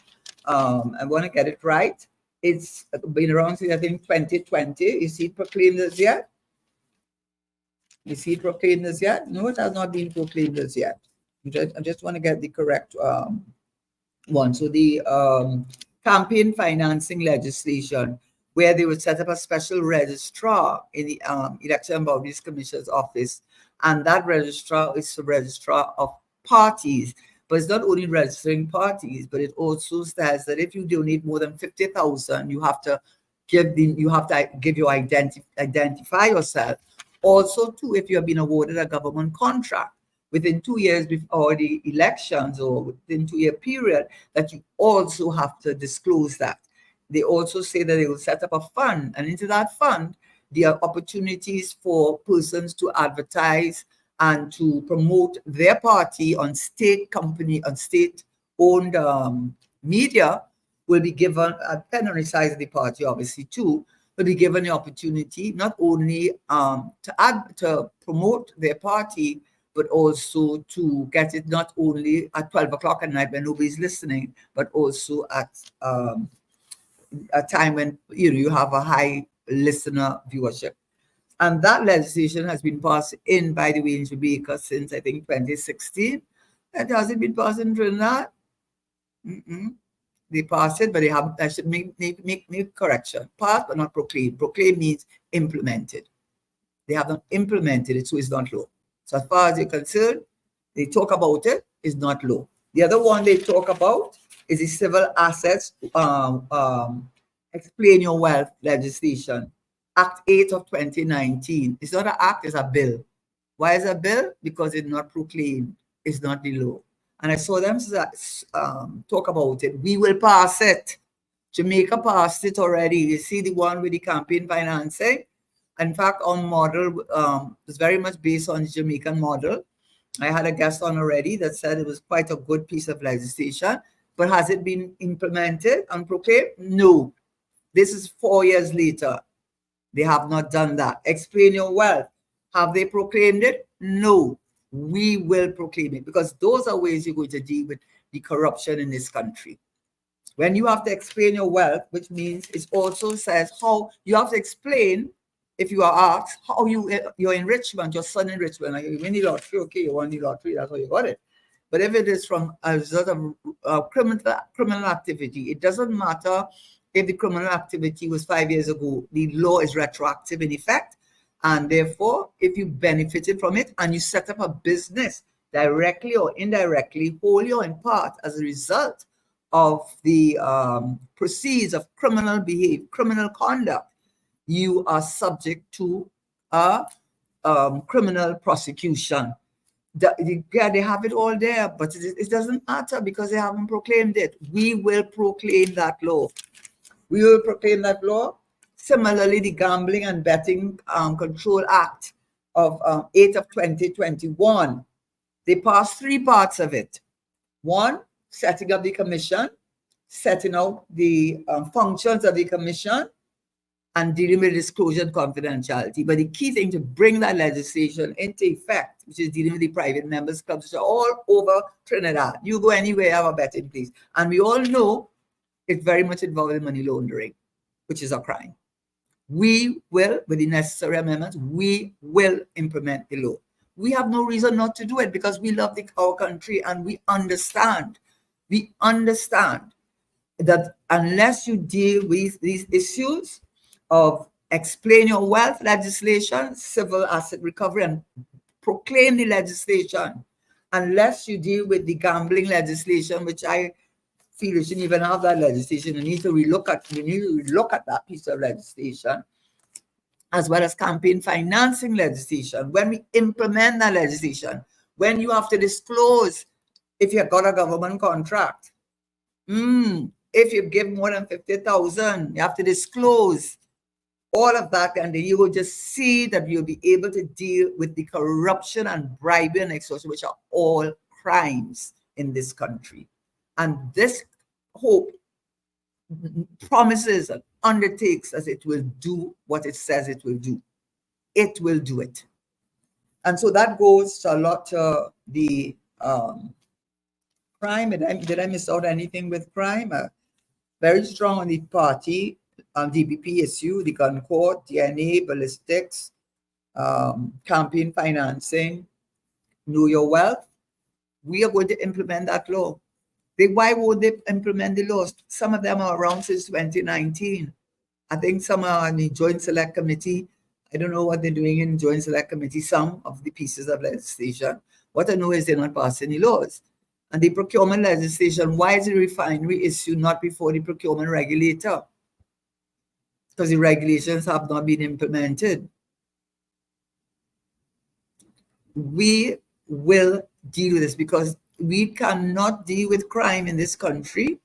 I want to get it right. It's been around since, I think, 2020. Is it proclaimed as yet? Is it proclaimed as yet? No, it has not been proclaimed as yet. I just want to get the correct one. So the campaign financing legislation, where they would set up a special registrar in the Election and Boundaries Commission's office. And that registrar is the registrar of parties. But it's not only registering parties, but it also says that if you donate more than 50,000, you have to identify yourself. Also, too, if you have been awarded a government contract within 2 years before the elections, or within 2 year period, that you also have to disclose that. They also say that they will set up a fund, and into that fund, there are opportunities for persons to advertise and to promote their party on state-owned media. Will be given, depending on the size of the party, obviously, too, will be given the opportunity not only to promote their party, but also to get it not only at 12 o'clock at night when nobody's listening, but also at a time when you have a high listener viewership. And that legislation has been passed in, by the way, in Jamaica since, I think, 2016. It hasn't been passed in Trinidad. They passed it, but they have, I should make correction. Passed, but not proclaimed. Proclaimed means implemented. They have not implemented it, so it's not law. So as far as you're concerned, they talk about it, it's not law. The other one they talk about is the civil assets, explain your wealth legislation. Act 8 of 2019. It's not an act, it's a bill. Why is it a bill? Because it's not proclaimed. It's not the law. And I saw them talk about it. We will pass it. Jamaica passed it already. You see the one with the campaign financing? In fact, our model is very much based on the Jamaican model. I had a guest on already that said it was quite a good piece of legislation. But has it been implemented and proclaimed? No. This is 4 years later. They have not done that. Explain your wealth. Have they proclaimed it? No. We will proclaim it, because those are ways you're going to deal with the corruption in this country. When you have to explain your wealth, which means it also says how you have to explain, if you are asked, how your enrichment, your son enrichment, like you win the lottery, okay, you won the lottery, that's how you got it. But if it is from a result of criminal activity, it doesn't matter if the criminal activity was 5 years ago. The law is retroactive in effect. And therefore, if you benefited from it and you set up a business directly or indirectly, wholly or in part, as a result of the proceeds of criminal behavior, criminal conduct, you are subject to a criminal prosecution. They have it all there, but it doesn't matter because they haven't proclaimed it. We will proclaim that law. We will proclaim that law. Similarly, the Gambling and Betting Control Act of 8 of 2021, they passed 3 parts of it. 1, setting up the commission, setting out the functions of the commission, and dealing with disclosure and confidentiality. But the key thing to bring that legislation into effect, which is dealing with the private members clubs, which are all over Trinidad. You go anywhere, have a betting place. And we all know it's very much involved in money laundering, which is a crime. We will, with the necessary amendments, we will implement the law. We have no reason not to do it because we love our country and we understand. We understand that unless you deal with these issues of explain your wealth legislation, civil asset recovery, and proclaim the legislation, unless you deal with the gambling legislation, which I feel you shouldn't even have that legislation. You need to relook at that piece of legislation, as well as campaign financing legislation. When we implement that legislation, when you have to disclose if you've got a government contract, if you give more than 50,000, you have to disclose all of that, and then you will just see that you'll be able to deal with the corruption and bribery and extortion, which are all crimes in this country. And this hope promises and undertakes as it will do what it says it will do. It will do it. And so that goes a lot to the crime. Did I miss out anything with crime? Very strong on the party, DPP issue, the gun court, DNA, ballistics, campaign financing, know your wealth. We are going to implement that law. Why would they implement the laws? Some of them are around since 2019. I think some are in the Joint Select Committee. I don't know what they're doing in Joint Select Committee, some of the pieces of legislation. What I know is they're not passing any laws. And the procurement legislation, why is the refinery issue not before the procurement regulator? Because the regulations have not been implemented. We will deal with this because we cannot deal with crime in this country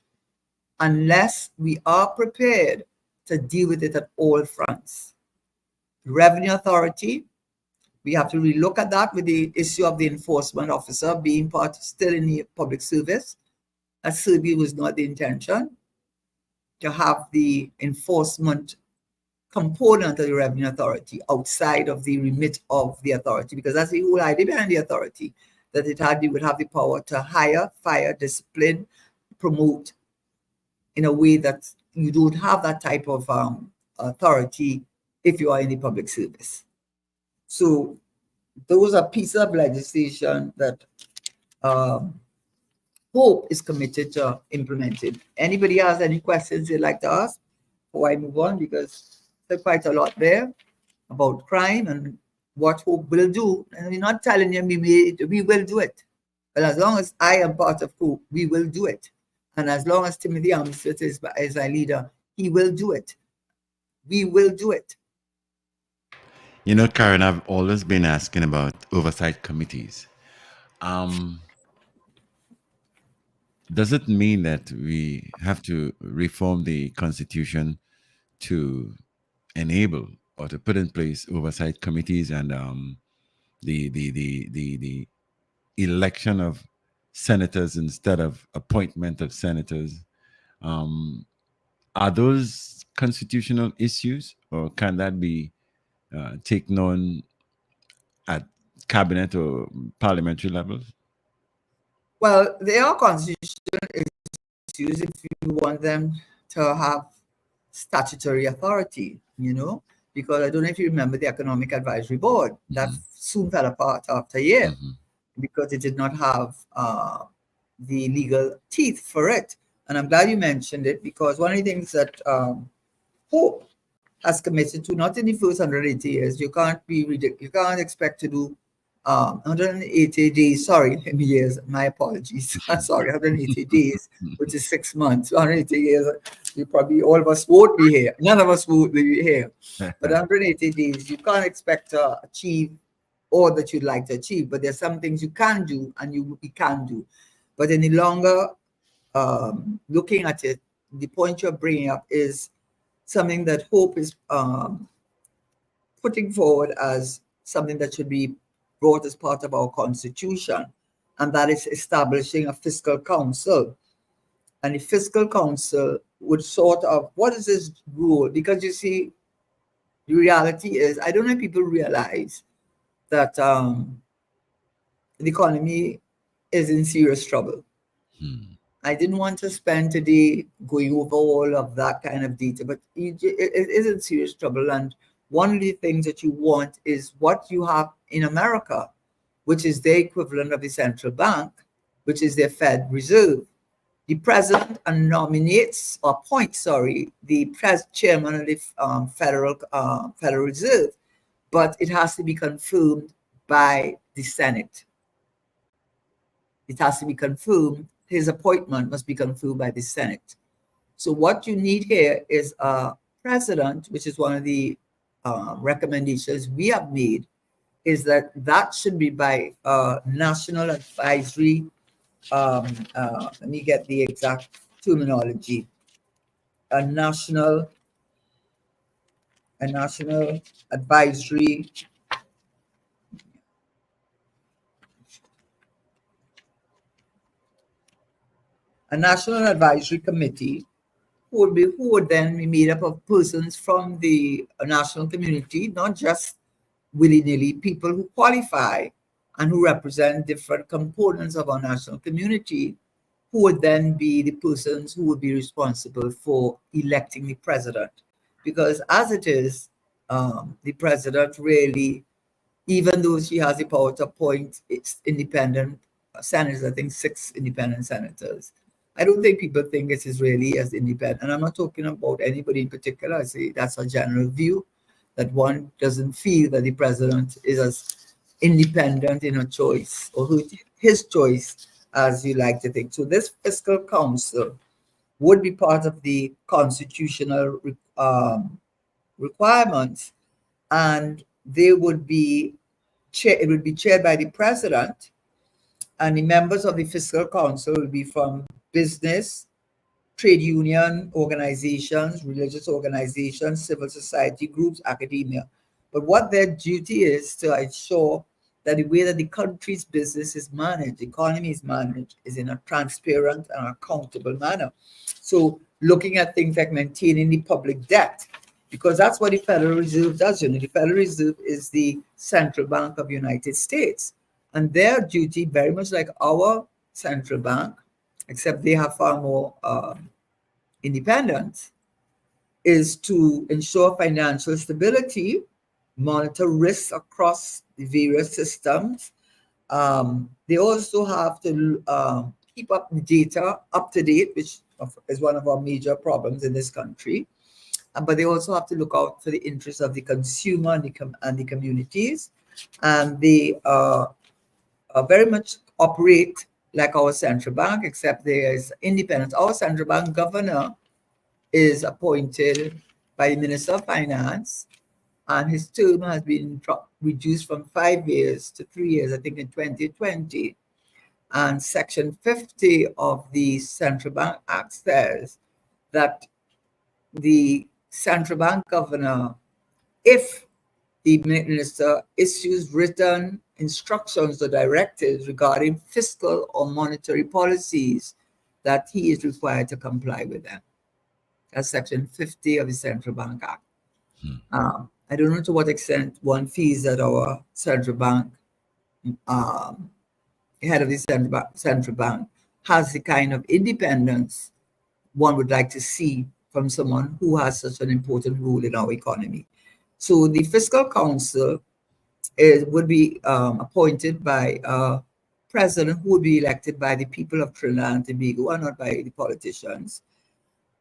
unless we are prepared to deal with it at all fronts. The Revenue Authority, we have to relook at that with the issue of the enforcement officer being part still in the public service. That certainly was not the intention, to have the enforcement component of the Revenue Authority outside of the remit of the authority, because that's the whole idea behind the authority, that it would have the power to hire, fire, discipline, promote in a way that you don't have that type of authority if you are in the public service. So those are pieces of legislation that um, Hope is committed to implementing. Anybody has any questions they'd like to ask before I move on? Because there's quite a lot there about crime and what Hope will do. And we're not telling you we will do it. But as long as I am part of Hope, we will do it. And as long as Timothy Armstead is our leader, he will do it. We will do it. You know, Karen, I've always been asking about oversight committees. Um, does it mean that we have to reform the Constitution to enable or to put in place oversight committees and the election of senators instead of appointment of senators? Um, are those constitutional issues, or can that be taken on at cabinet or parliamentary levels? Well, they are constitutional issues if you want them to have statutory authority, because I don't know if you remember the Economic Advisory Board that soon fell apart after a year because it did not have the legal teeth for it. And I'm glad you mentioned it, because one of the things that Hope has committed to, not in the first 180 years, you can't expect to do 180 days, years, my apologies. Sorry, 180 days, which is 6 months. 180 years, you probably, all of us won't be here. None of us will be here. But 180 days, you can't expect to achieve all that you'd like to achieve. But there's some things you can do and you can do. But in the longer looking at it, the point you're bringing up is something that Hope is putting forward as something that should be brought as part of our constitution, and that is establishing a fiscal council. And the fiscal council would sort of, what is this rule? Because you see, the reality is, I don't know if people realize that the economy is in serious trouble. I didn't want to spend today going over all of that kind of data, but it is in serious trouble. And one of the things that you want is what you have in America, which is the equivalent of the central bank, which is their Fed Reserve. The president appoints the chairman of the Federal Reserve, but it has to be confirmed by the Senate. It has to be confirmed. His appointment must be confirmed by the Senate. So what you need here is a president, which is one of the recommendations we have made, is that should be by national advisory. Let me get the exact terminology. A national advisory committee who would then be made up of persons from the national community, not just willy-nilly, people who qualify and who represent different components of our national community, who would then be the persons who would be responsible for electing the president. Because as it is, the president really, even though she has the power to appoint its independent senators, I think 6 independent senators, I don't think people think it is really as independent. And I'm not talking about anybody in particular. I say that's a general view, that one doesn't feel that the president is as independent in her choice or his choice as you like to think. So this fiscal council would be part of the constitutional requirements, and they would be it would be chaired by the president, and the members of the fiscal council will be from business, trade union organizations, religious organizations, civil society groups, academia. But what their duty is to ensure that the way that the country's business is managed, the economy is managed, is in a transparent and accountable manner. So looking at things like maintaining the public debt, because that's what the Federal Reserve does. The Federal Reserve is the central bank of the United States. And their duty, very much like our central bank, except they have far more independence, is to ensure financial stability, monitor risks across the various systems. They also have to keep up the data up to date, which is one of our major problems in this country. But they also have to look out for the interests of the consumer and the communities. And they very much operate like our central bank, except there is independence. Our central bank governor is appointed by the Minister of Finance, and his term has been reduced from 5 years to 3 years, I think, in 2020. And Section 50 of the Central Bank Act says that the central bank governor, if the minister issues written instructions or directives regarding fiscal or monetary policies, that he is required to comply with them. That's Section 50 of the Central Bank Act. I don't know to what extent one feels that our central bank, head of the central bank, has the kind of independence one would like to see from someone who has such an important role in our economy. So the Fiscal Council would be appointed by a president who would be elected by the people of Trinidad and Tobago and not by the politicians.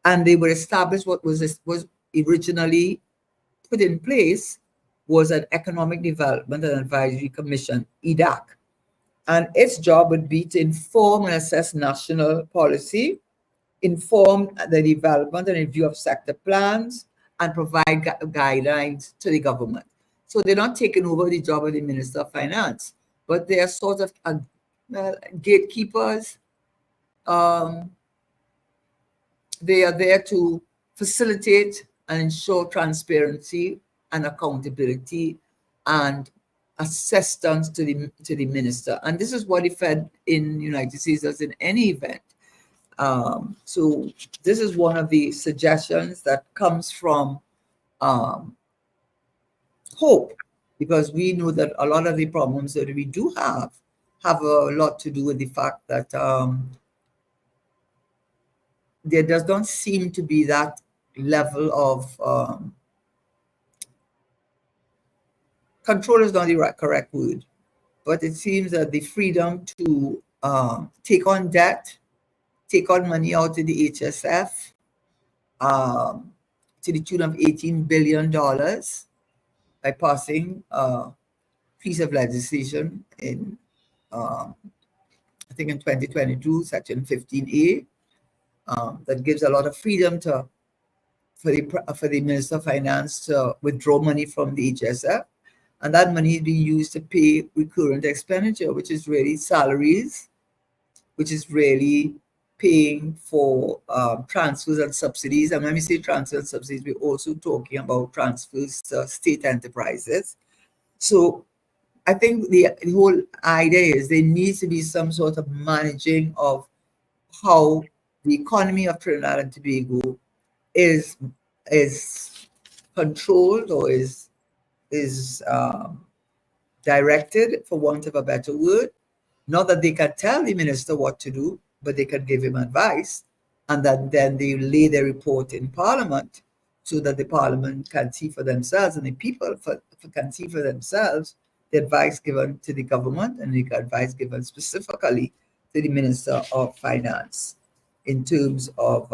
And they would establish what was originally put in place was an Economic Development and Advisory Commission, EDAC. And its job would be to inform and assess national policy, inform the development and review of sector plans, and provide guidelines to the government. So they're not taking over the job of the Minister of Finance, but they are sort of gatekeepers. They are there to facilitate and ensure transparency and accountability and assistance to the minister. And this is what the Fed in the United States does in any event. So this is one of the suggestions that comes from hope, because we know that a lot of the problems that we do have a lot to do with the fact that there does not seem to be that level of control is not the correct word, but it seems that the freedom to take on debt, take on money out of the HSF to the tune of $18 billion by passing a piece of legislation in, I think in 2022, Section 15A, that gives a lot of freedom for the Minister of Finance to withdraw money from the HSF. And that money is being used to pay recurrent expenditure, which is really salaries, which is really paying for transfers and subsidies. And when we say transfers and subsidies, we're also talking about transfers to state enterprises. So I think the whole idea is there needs to be some sort of managing of how the economy of Trinidad and Tobago is controlled or is directed, for want of a better word. Not that they can tell the minister what to do, but they can give him advice, and that then they lay their report in Parliament so that the Parliament can see for themselves and the people can see for themselves the advice given to the government and the advice given specifically to the Minister of Finance in terms of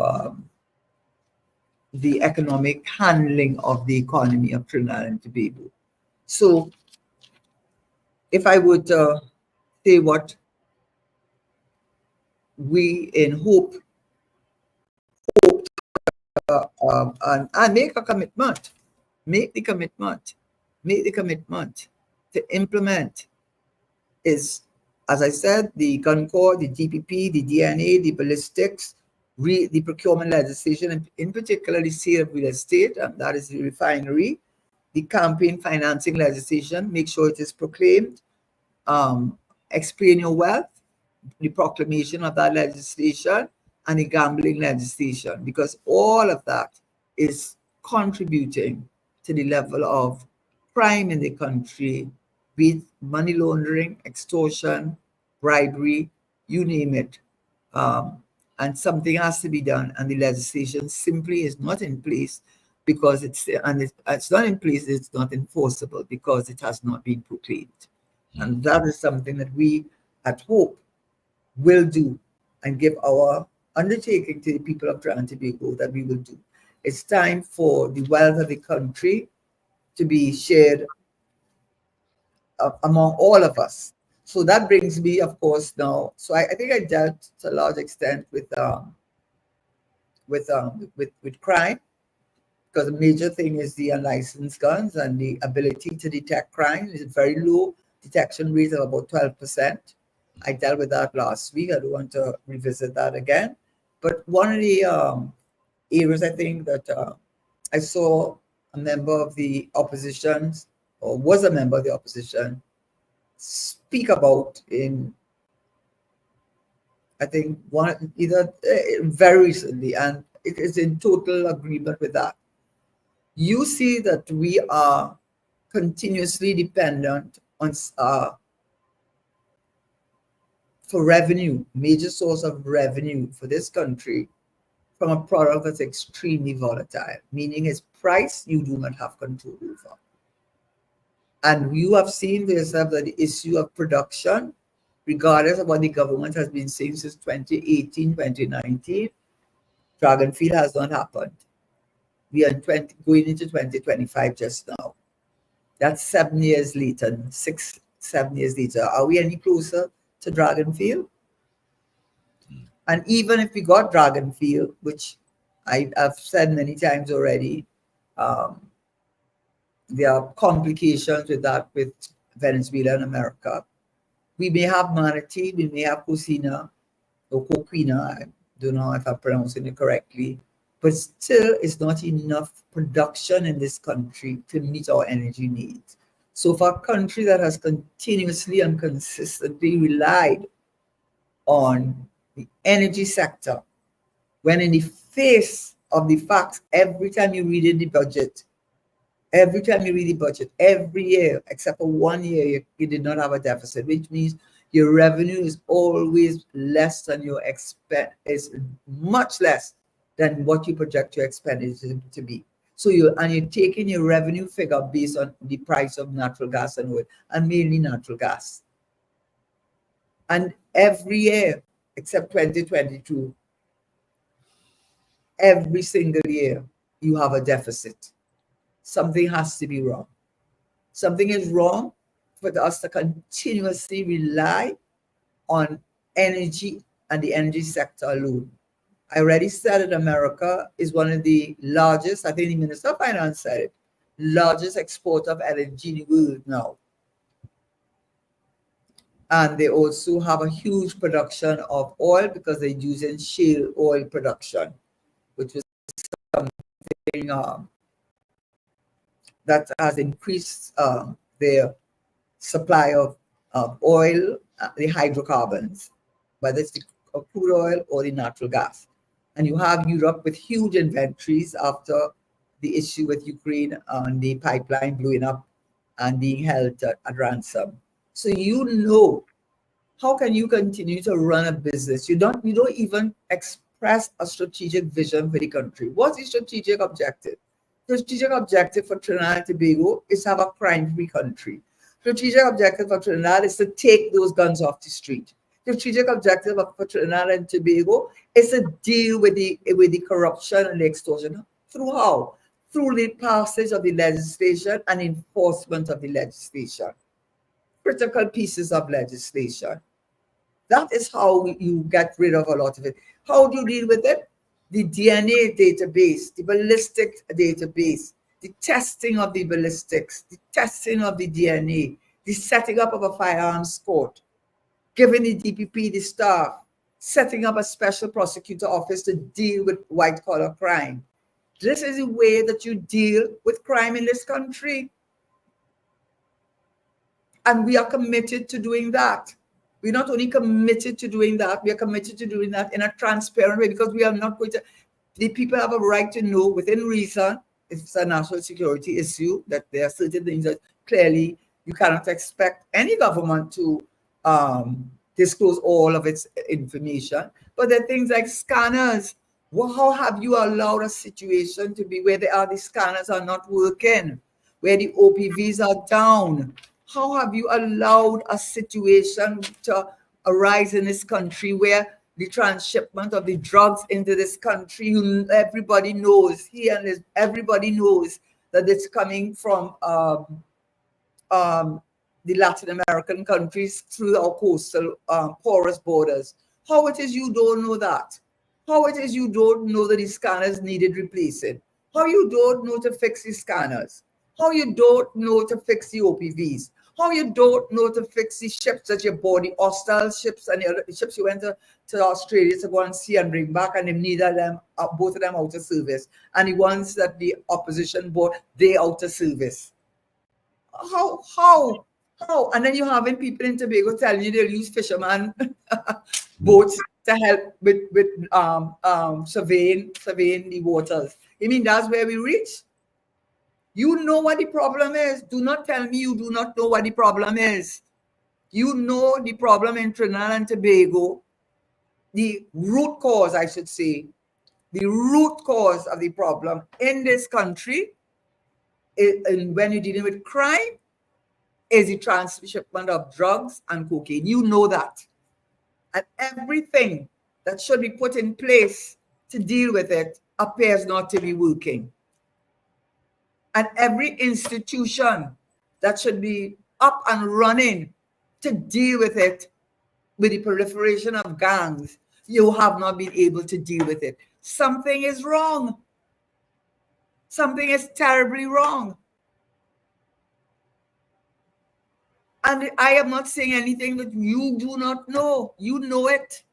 the economic handling of the economy of Trinidad and Tobago. So if I would say what we in hope and make the commitment to implement is, as I said, the gun corps, the DPP, the DNA, the ballistics, the procurement legislation, and in particular the sale of real estate, and that is the refinery, the campaign financing legislation, make sure it is proclaimed, explain your wealth, the proclamation of that legislation, and the gambling legislation, because all of that is contributing to the level of crime in the country, be it money laundering, extortion, bribery, you name it. And something has to be done, and the legislation simply is not in place. because it's not in place, it's not enforceable because it has not been proclaimed. And that is something that we at Hope will do and give our undertaking to the people of Trinidad and Tobago that we will do. It's time for the wealth of the country to be shared among all of us. So that brings me, of course, now. So I think I dealt to a large extent with crime, because the major thing is the unlicensed guns and the ability to detect crime is very low detection rate of about 12%. I dealt with that last week. I don't want to revisit that again. But one of the areas I think that I saw a member of the opposition, or was a member of the opposition, speak about in, I think, one either very recently, and it is in total agreement with that. You see that we are continuously dependent on for revenue, major source of revenue for this country from a product that's extremely volatile, meaning its price you do not have control over. And you have seen for yourself that the issue of production, regardless of what the government has been saying since 2018, 2019, Dragonfield has not happened. We are going into 2025 just now. That's 7 years later, 6, 7 years later. Are we any closer to Dragonfield? And even if we got Dragonfield, which I've said many times already, there are complications with that with Venezuela and America. We may have Manatee, we may have Cocina or Coquina, I don't know if I'm pronouncing it correctly, but still it's not enough production in this country to meet our energy needs. So for a country that has continuously and consistently relied on the energy sector, when in the face of the facts, every time you read in the budget, every year, except for 1 year, you did not have a deficit, which means your revenue is always less than your expense, is much less than what you project your expenditure to be. So you're taking your revenue figure based on the price of natural gas and oil, and mainly natural gas. And every year, except 2022, every single year, you have a deficit. Something has to be wrong. Something is wrong for us to continuously rely on energy and the energy sector alone. I already said that America is one of the largest, I think the Minister of Finance said it, largest exporter of LNG in the world now. And they also have a huge production of oil because they're using shale oil production, which is something that has increased their supply of oil, the hydrocarbons, whether it's the crude oil or the natural gas. And you have Europe with huge inventories after the issue with Ukraine and the pipeline blowing up and being held at ransom. So how can you continue to run a business? You don't even express a strategic vision for the country. What's the strategic objective? The strategic objective for Trinidad and Tobago is to have a crime-free country. The strategic objective for Trinidad is to take those guns off the street. The strategic objective for Trinidad and Tobago is to deal with the corruption and the extortion. Through how? Through the passage of the legislation and enforcement of the legislation. Critical pieces of legislation. That is how you get rid of a lot of it. How do you deal with it? The DNA database, the ballistic database, the testing of the ballistics, the testing of the DNA, the setting up of a firearms court, giving the DPP the staff, setting up a special prosecutor office to deal with white-collar crime. This is the way that you deal with crime in this country. And we are committed to doing that. We're not only committed to doing that, we are committed to doing that in a transparent way, because we are not going to, the people have a right to know within reason, if it's a national security issue, that there are certain things that clearly you cannot expect any government to disclose all of its information. But there are things like scanners, Well, how have you allowed a situation to be where the scanners are not working, where the OPVs are down? How have you allowed a situation to arise in this country where the transshipment of the drugs into this country, everybody knows, everybody knows that it's coming from the Latin American countries through our coastal porous borders? How it is you don't know that? How it is you don't know that the scanners needed replacing? How you don't know to fix the scanners? How you don't know to fix the OPVs? How you don't know to fix the ships that you bought, the hostile ships and the other ships you went to Australia to go and see and bring back, and neither of them, both of them out of service. And the ones that the opposition bought, they out of service. How? And then you're having people in Tobago telling you they'll use fisherman boats to help with surveying the waters. I mean, that's where we reach. You know what the problem is. Do not tell me you do not know what the problem is. You know the problem in Trinidad and Tobago, the root cause, I should say, the root cause of the problem in this country, and when you're dealing with crime, is the transshipment of drugs and cocaine. You know that. And everything that should be put in place to deal with it appears not to be working. And every institution that should be up and running to deal with it, with the proliferation of gangs, you have not been able to deal with it. Something is wrong. Something is terribly wrong. And I am not saying anything that you do not know. You know it.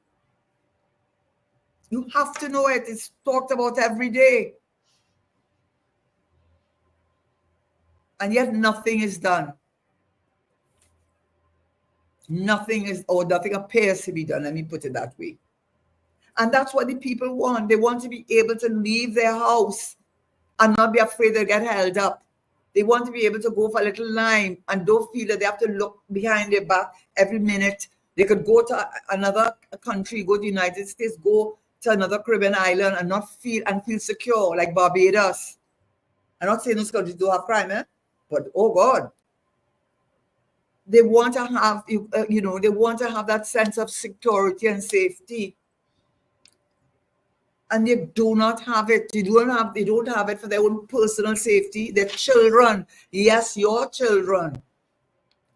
You have to know it. It's talked about every day. And yet nothing is done. Nothing appears to be done. Let me put it that way. And that's what the people want. They want to be able to leave their house and not be afraid they'll get held up. They want to be able to go for a little lime and don't feel that they have to look behind their back every minute. They could go to another country, go to the United States, go to another Caribbean island and not feel secure, like Barbados. I'm not saying those countries don't have crime, but oh God, they want to have, they want to have that sense of security and safety. And they do not have it. They don't have it for their own personal safety. Their children, yes, your children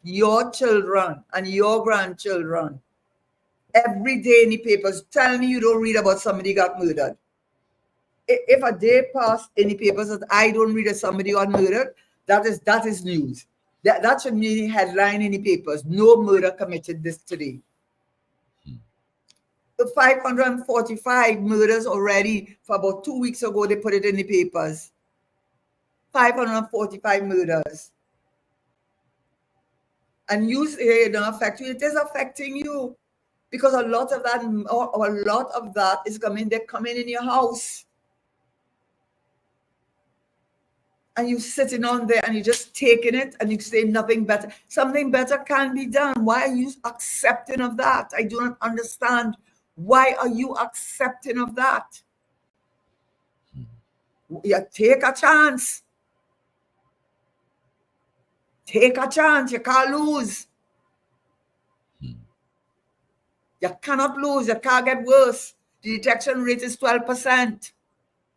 and your grandchildren. Every day in the papers, tell me you don't read about somebody got murdered. If a day passed in the papers that I don't read that somebody got murdered, that is news. That should be a headline in the papers. No murder committed this today. 545 murders already. For about 2 weeks ago, they put it in the papers. 545 murders. And you say it don't affect you. It is affecting you. Because a lot of that is coming in your house. And you're sitting on there and you're just taking it and you say nothing better. Something better can be done. Why are you accepting of that? I do not understand. Why are you accepting of that? You take a chance. Take a chance. You can't lose. You cannot lose. You can't get worse. The detection rate is 12%.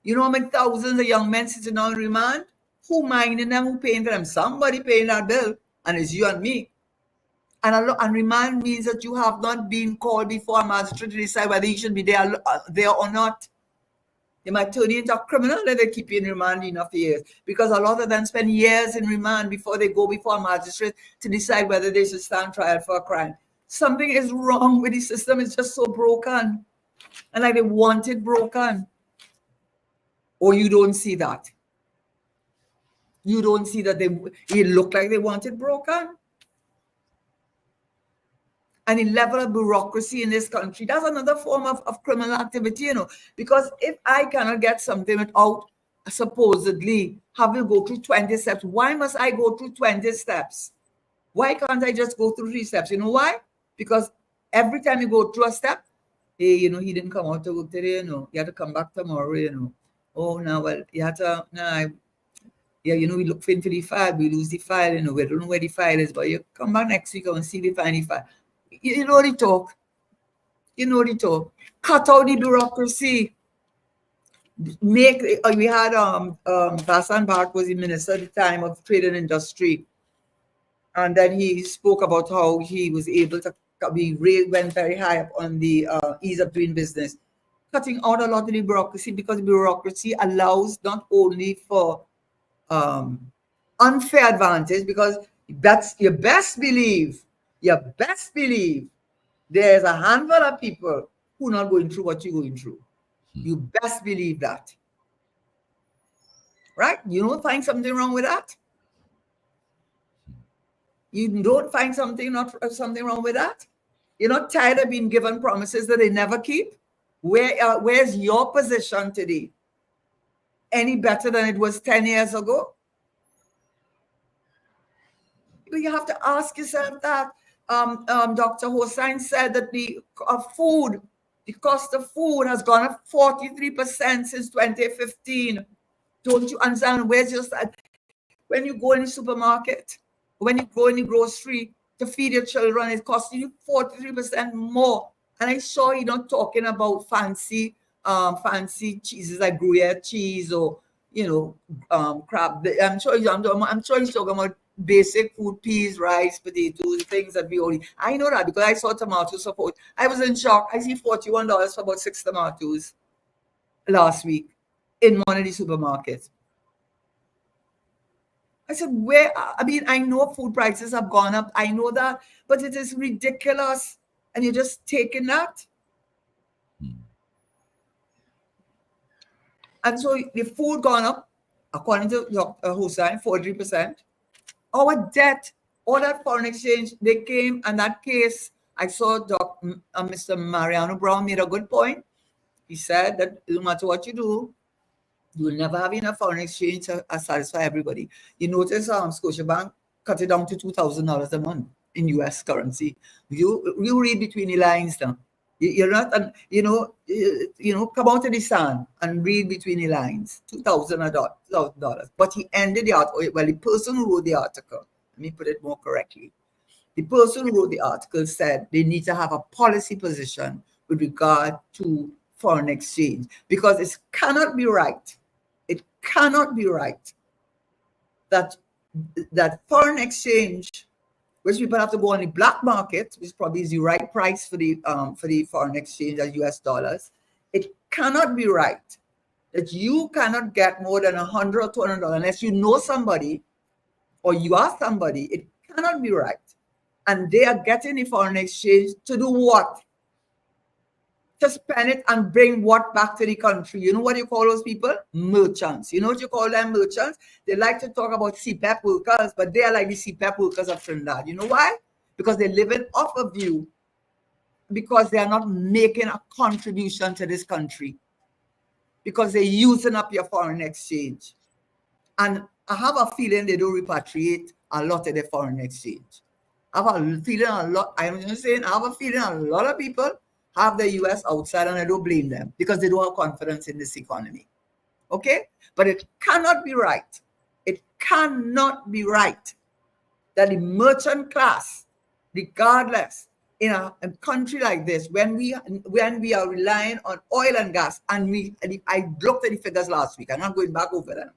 You know how many thousands of young men sitting on remand? Who minding them? Who paying for them? Somebody paying that bill. And it's you and me. And remand means that you have not been called before a magistrate to decide whether you should be there or not. They might turn you into a criminal if they keep you in remand enough years. Because a lot of them spend years in remand before they go before a magistrate to decide whether they should stand trial for a crime. Something is wrong with the system. It's just so broken. And like they want it broken. Or you don't see that. You don't see that it look like they want it broken. And the level of bureaucracy in this country, that's another form of criminal activity, because if I cannot get something without supposedly having to go through 20 steps, why must I go through 20 steps? Why can't I just go through 3 steps? You know why? Because every time you go through a step, hey, he didn't come out to work today, he had to come back tomorrow. Oh, now, well, you had to, nah, yeah, we look into the file, we lose the file, we don't know where the file is, but you come back next week and see if we find the file. You know the talk. Cut out the bureaucracy. We had Hassan Bart was the minister at the time of trade and industry, and then he spoke about how he was able to went very high up on the ease of doing business, cutting out a lot of the bureaucracy, because bureaucracy allows not only for unfair advantage, because that's you best believe there's a handful of people who are not going through what you're going through. You best believe that. Right? You don't find something wrong with that? You don't find something wrong with that? You're not tired of being given promises that they never keep? Where's your position today? Any better than it was 10 years ago? You have to ask yourself that. Dr. Hossain said that the cost of food has gone up 43% since 2015. Don't you understand? Where's your side? When you go in the supermarket, when you go in the grocery to feed your children, it's costing you 43% more. And I saw you not talking about fancy cheeses like Gruyere cheese or crab. I'm sure he's talking about basic food, peas, rice, potatoes, things that we only. I know that because I saw tomatoes support. I was in shock. I see $41 for about 6 tomatoes last week in one of the supermarkets. I said, I know food prices have gone up. I know that, but it is ridiculous. And you're just taking that. And so the food gone up, according to Dr. Hossain, 43%. Our debt, all that foreign exchange, they came, and that case, I saw Mr. Mariano Brown made a good point. He said that no matter what you do, you will never have enough foreign exchange to satisfy everybody. You notice Scotiabank cut it down to $2,000 a month in US currency. You read between the lines now. You're not, come out of the sun and read between the lines. $2,000. But he ended the article. Well, the person who wrote the article, let me put it more correctly. The person who wrote the article said they need to have a policy position with regard to foreign exchange, because it cannot be right. It cannot be right that foreign exchange, which people have to go on the black market, which probably is the right price for the foreign exchange as US dollars. It cannot be right that you cannot get more than $100 or $200 unless you know somebody or you are somebody. It cannot be right. And they are getting the foreign exchange to do what? To spend it and bring what back to the country? You know what you call those people? Merchants. You know what you call them? Merchants. They like to talk about CPEP workers, but they are like the CPEP workers of Trinidad. You know why? Because they're living off of you, because they are not making a contribution to this country, because they're using up your foreign exchange. And I have a feeling they don't repatriate a lot of their foreign exchange. I have a feeling a lot of people have the US outside, and I don't blame them, because they don't have confidence in this economy. Okay? But it cannot be right. It cannot be right that the merchant class, regardless, in a country like this, when we are relying on oil and gas, and I looked at the figures last week, I'm not going back over them,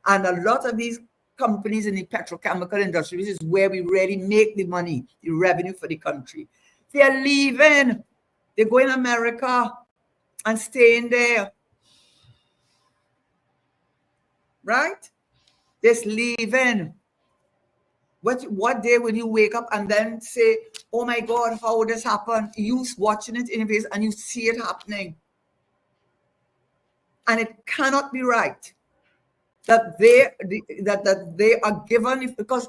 and a lot of these companies in the petrochemical industry, which is where we really make the money, the revenue for the country, they are leaving. They go in America and staying there. Right? Just leaving. What day will you wake up and then say, oh my God, how would this happen? You watching it in your face and you see it happening. And it cannot be right that they are given, because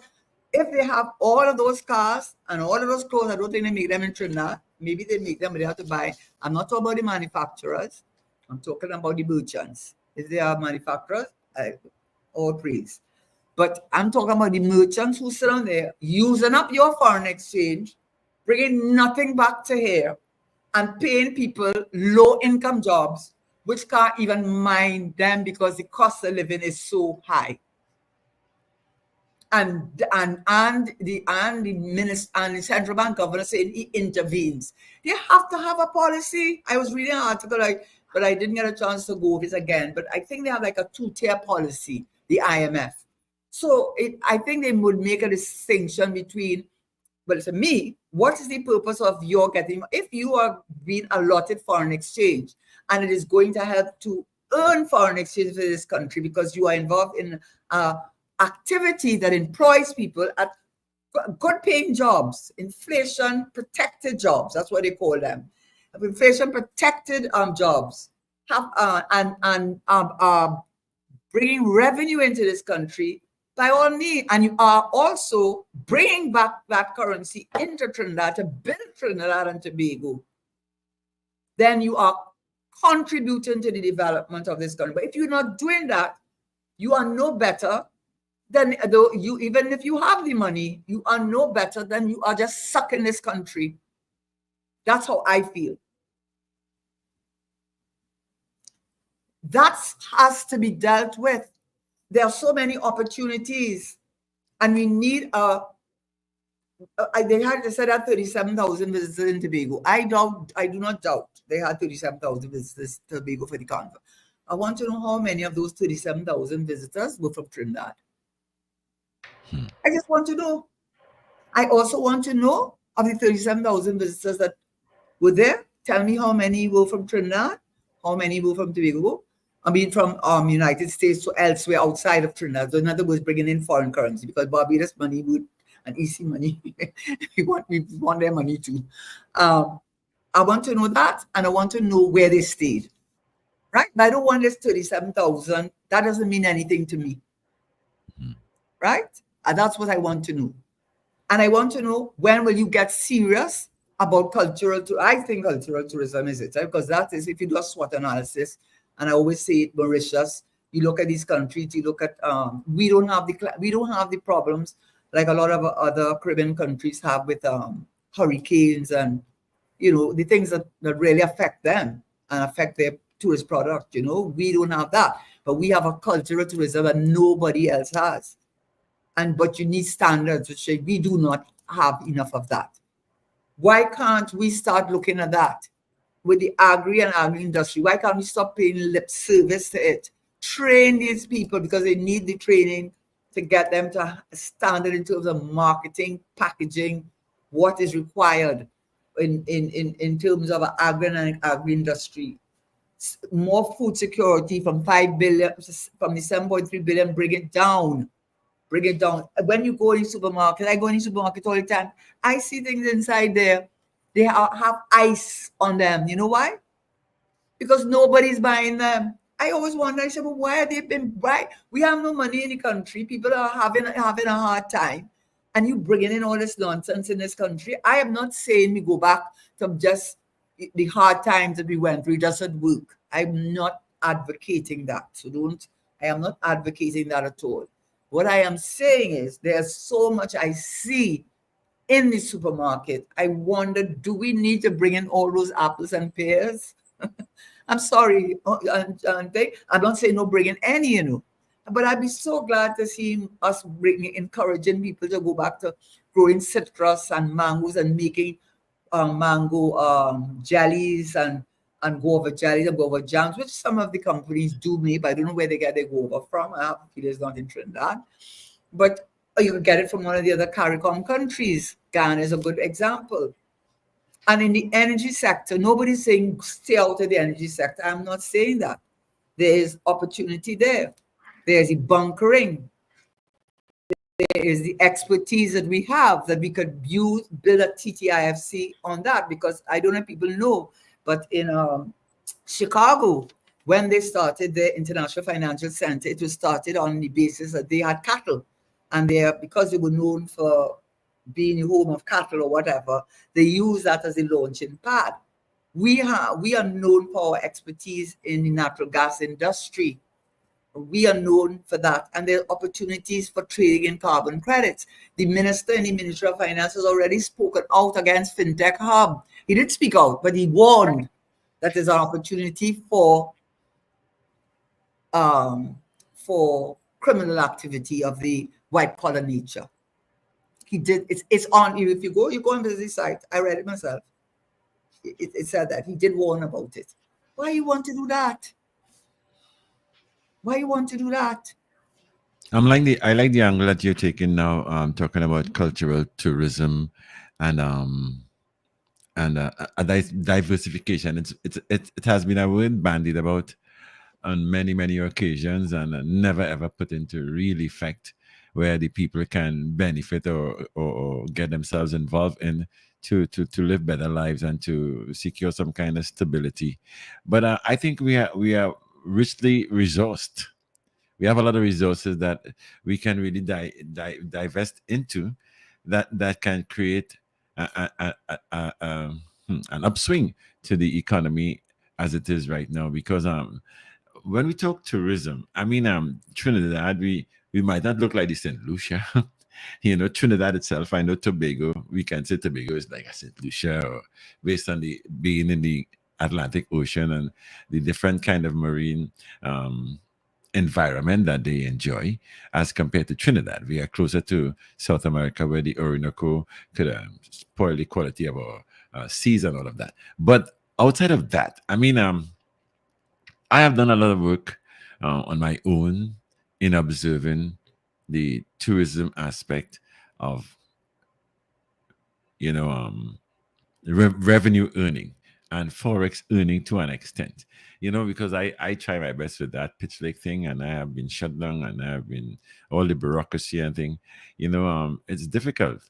if they have all of those cars and all of those clothes, I don't think they make them in Trinidad. Maybe they make them, but they have to buy. I'm not talking about the manufacturers. I'm talking about the merchants. If they are manufacturers, all praise. But I'm talking about the merchants who sit on there using up your foreign exchange, bringing nothing back to here. and paying people low income jobs, which can't even mind them because the cost of living is so high. And the minister and the central bank governor saying he intervenes. They have to have a policy. I was reading an article, but I didn't get a chance to go over it again. But I think they have like a 2-tier policy, the IMF. So I think they would make a distinction between, well, to me, what is the purpose of your getting, if you are being allotted foreign exchange and it is going to help to earn foreign exchange for this country because you are involved in activity that employs people at good paying jobs, inflation protected jobs, that's what they call them. Inflation protected jobs bringing revenue into this country, by all means, and you are also bringing back that currency into Trinidad to build Trinidad and Tobago, then you are contributing to the development of this country. But if you're not doing that, you are no better than, though you, even if you have the money, you are no better than you are just sucking this country. That's how I feel. That has to be dealt with. There are so many opportunities, and we need they said that 37,000 visitors in Tobago. I do not doubt they had 37,000 visitors to Tobago for the carnival. I want to know how many of those 37,000 visitors were from Trinidad. I just want to know. I also want to know, of the 37,000 visitors that were there, tell me how many were from Trinidad, how many were from Tobago. I mean, from United States to elsewhere outside of Trinidad. So in other words, bringing in foreign currency, because Barbados money and EC money, we want their money too. I want to know that, and I want to know where they stayed. Right? But I don't want this 37,000. That doesn't mean anything to me. Right? And that's what I want to know. And I want to know, when will you get serious about cultural tourism? I think cultural tourism is it, right? Because that is, if you do a SWOT analysis, and I always say it, Mauritius, you look at these countries, you look at, we don't have the problems like a lot of other Caribbean countries have with hurricanes and, the things that really affect them and affect their tourist product. We don't have that, but we have a cultural tourism that nobody else has. But you need standards, which we do not have enough of that. Why can't we start looking at that with the agri industry? Why can't we stop paying lip service to it? Train these people, because they need the training to get them to standard in terms of marketing, packaging, what is required in terms of agri and agri industry. More food security from 5 billion, from the 7.3 billion, bring it down. Bring it down. When you go in supermarket, I go in supermarket all the time. I see things inside there. They have ice on them. You know why? Because nobody's buying them. I always wonder, I said, well, why are they been bright? We have no money in the country. People are having a hard time. And you bringing in all this nonsense in this country. I am not saying we go back to just the hard times that we went through. It doesn't work. I'm not advocating that. I am not advocating that at all. What I am saying is, there's so much I see in the supermarket. I wonder, do we need to bring in all those apples and pears? I'm sorry. I'm not saying no bringing any, but I'd be so glad to see us encouraging people to go back to growing citrus and mangoes and making mango jellies and guava jellies and guava jams, which some of the companies do make, but I don't know where they get their guava from. I have a feeling it's not in Trinidad. But you can get it from one of the other CARICOM countries. Ghana is a good example. And in the energy sector, nobody's saying stay out of the energy sector. I'm not saying that. There is opportunity there. There's the bunkering. There is the expertise that we have that we could use, build a TTIFC on that, because I don't know if people know, but in Chicago, when they started the International Financial Center, it was started on the basis that they had cattle. And because they were known for being the home of cattle or whatever, they use that as a launching pad. We are known for our expertise in the natural gas industry. We are known for that. And there are opportunities for trading in carbon credits. The minister in the Ministry of Finance has already spoken out against FinTech Hub. He didn't speak out, but he warned that there's an opportunity um, for criminal activity of the white collar nature. He did. It's on. If you go and visit the site, I read it myself. It said that he did warn about it. Why you want to do that? Why you want to do that? I like the angle that you're taking now, talking about cultural tourism and diversification. It has been a word bandied about on many occasions and never ever put into real effect where the people can benefit or get themselves involved in to live better lives and to secure some kind of stability. But I think we are richly resourced. We have a lot of resources that we can really divest into that can create an upswing to the economy as it is right now. Because when we talk tourism, I mean, Trinidad, we might not look like the St. Lucia. Trinidad itself, I know Tobago, we can say Tobago is like a St. Lucia, or based on the being in the Atlantic Ocean and the different kind of marine environment that they enjoy as compared to Trinidad. We are closer to South America, where the Orinoco could spoil the quality of our seas and all of that. But outside of that, I mean, I have done a lot of work on my own in observing the tourism aspect of, you know, revenue earning and forex earning to an extent. Because I try my best with that pitch lake thing, and I have been shut down, and I have been all the bureaucracy and thing. It's difficult.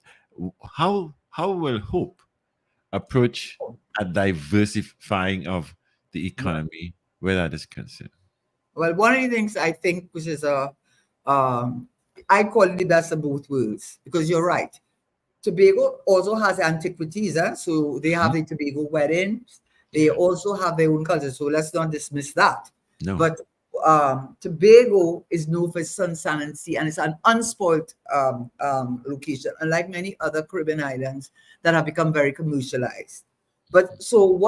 How will Hope approach a diversifying of the economy where that is concerned? Well, one of the things I think, which is I call it the best of both worlds, because you're right. Tobago also has antiquities, so they have the Tobago weddings. They also have their own culture, so let's not dismiss that. No. But Tobago is known for its sunshine and sea, and it's an unspoiled location, unlike many other Caribbean islands that have become very commercialized. But so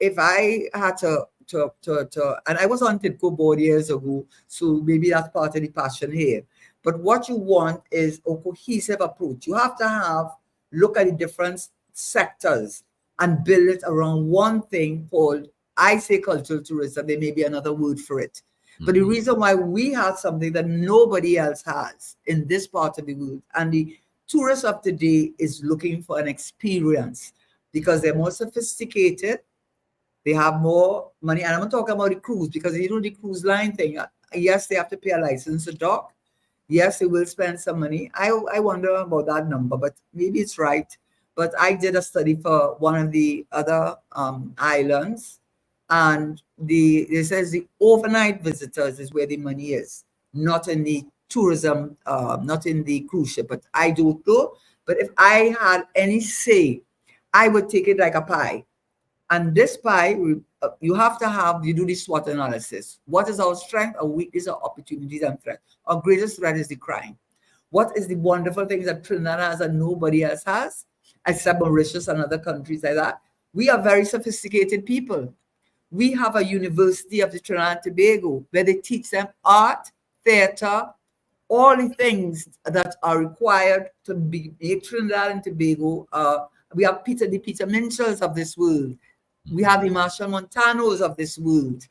if I had and I was on TIDCO board years ago, so maybe that's part of the passion here. But what you want is a cohesive approach. You have to look at the different sectors and build it around one thing called, I say, cultural tourism. There may be another word for it. But the reason why we have something that nobody else has in this part of the world, and the tourist of today is looking for an experience because they're more sophisticated, they have more money. And I'm not talking about the cruise, because the cruise line thing, yes, they have to pay a license to dock. Yes, they will spend some money. I wonder about that number, but maybe it's right. But I did a study for one of the other islands, and it says the overnight visitors is where the money is, not in the tourism, not in the cruise ship. But I don't know. But if I had any say, I would take it like a pie. And this pie, you do the SWOT analysis. What is our strength, our weakness, our opportunities, and threat? Our greatest threat is the crime. What is the wonderful things that Trinidad has and nobody else has, except Mauritius and other countries like that? We are very sophisticated people. We have a university of the Trinidad and Tobago where they teach them art, theater, all the things that are required to make Trinidad and Tobago. We have the Peter Minchells of this world. We have the Marshall Montanos of this world.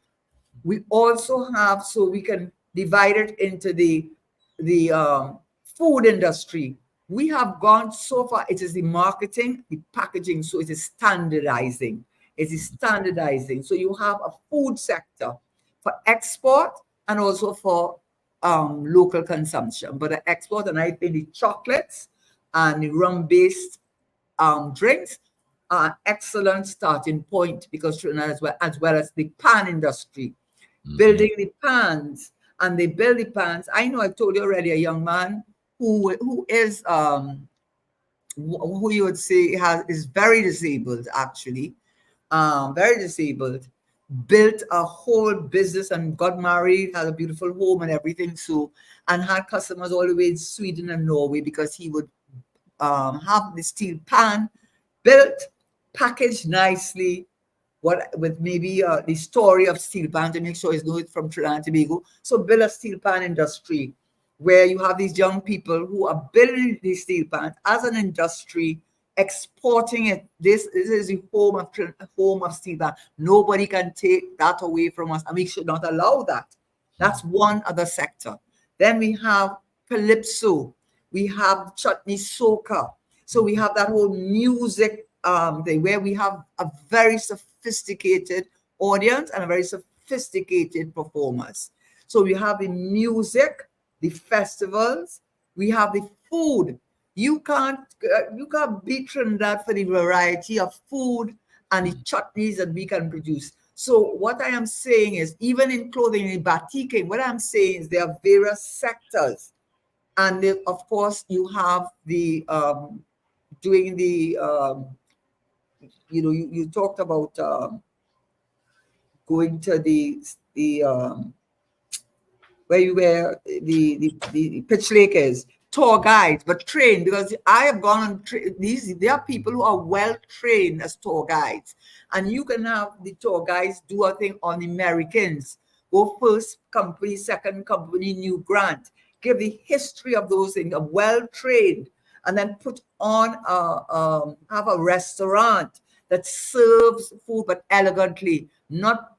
We also have, so we can divide it into the food industry. We have gone so far. It is the marketing, the packaging. So it is standardizing. It is standardizing. So you have a food sector for export and also for local consumption. But the export, and I think the chocolates and the rum-based drinks are excellent starting point, because Trinidad, as well as the pan industry, building the pans, and they build the pans. I know I've told you already, a young man who is who you would say is very disabled, actually, very disabled, built a whole business and got married, had a beautiful home and everything. So, and had customers all the way in Sweden and Norway, because he would have the steel pan built packaged nicely, what with maybe the story of steel pan to make sure it's known from Trinidad and Tobago. So build a steel pan industry where you have these young people who are building these steel pans as an industry, exporting it. This is the home of steel pan. Nobody can take that away from us, and we should not allow that. That's one other sector. Then we have calypso, we have chutney soca. So we have that whole music thing where we have a very sophisticated audience and a very sophisticated performers. So we have the music, the festivals, we have the food. You can't beat Trinidad for the variety of food and the chutneys that we can produce. So what I am saying is, even in clothing, in batiking, what I'm saying is there are various sectors, and then, of course, you have the doing the you talked about going to the where you were the pitch lake is tour guides, but trained, because I have gone on these. There are people who are well trained as tour guides, and you can have the tour guides do a thing on Americans. Go first company, second company, new grant. Give the history of those things. A well trained, and then put on have a restaurant that serves food but elegantly, not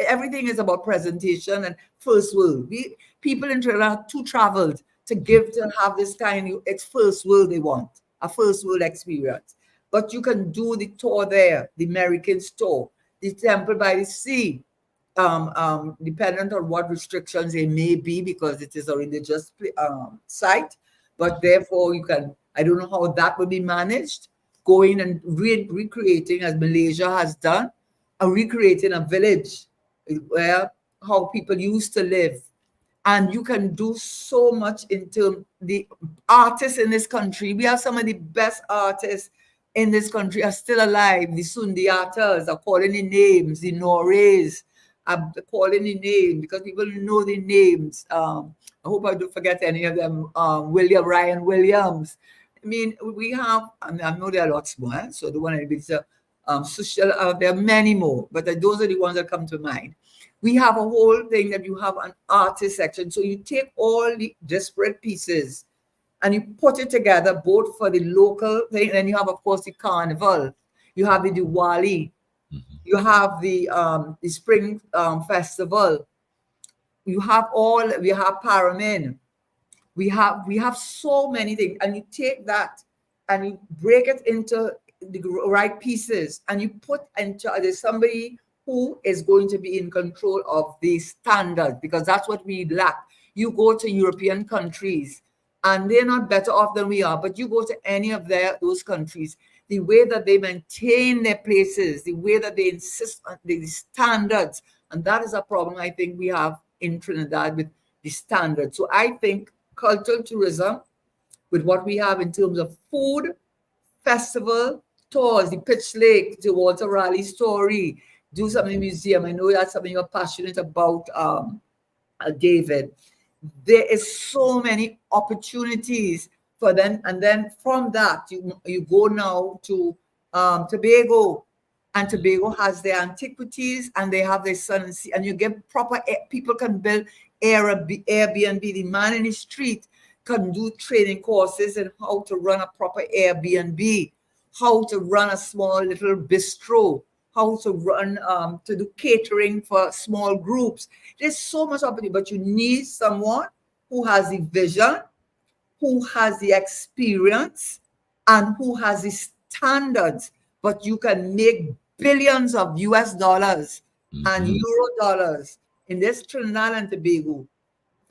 everything is about presentation and first world. People in Trinidad are too traveled to have this kind of, it's first world they want, a first world experience. But you can do the tour there, the American tour, the Temple by the Sea, dependent on what restrictions they may be, because it is a religious site. But therefore, I don't know how that would be managed, going and recreating, as Malaysia has done, recreating a village where how people used to live. And you can do so much into the artists in this country. We have some of the best artists in this country are still alive. The Sundiatas are calling the names, the Norrays are calling the names, because people know the names. I hope I don't forget any of them. Ryan Williams. I mean, we have, I know there are lots more, so I don't want anybody to social. There are many more, but those are the ones that come to mind. We have a whole thing that you have an artist section. So you take all the disparate pieces and you put it together, both for the local thing, and then you have, of course, the carnival. You have the Diwali. You have the spring festival. We have Paramin. We have so many things, and you take that and you break it into the right pieces, and you put into there's somebody who is going to be in control of the standard, because that's what we lack. You go to European countries and they're not better off than we are, but you go to any of those countries, the way that they maintain their places, the way that they insist on the standards, and that is a problem I think we have in Trinidad with the standards. So I think cultural tourism, with what we have in terms of food, festival, tours, the Pitch Lake, the Walter Raleigh story, do something museum. I know that's something you're passionate about, David. There is so many opportunities for them. And then from that, you go now to Tobago. And Tobago has their antiquities and they have their sun and sea. And you get proper, people can build Airbnb. The man in the street can do training courses in how to run a proper Airbnb, how to run a small little bistro, how to run, to do catering for small groups. There's so much opportunity, but you need someone who has the vision, who has the experience, and who has the standards. But you can make billions of US dollars and Euro dollars in this Trinidad and Tobago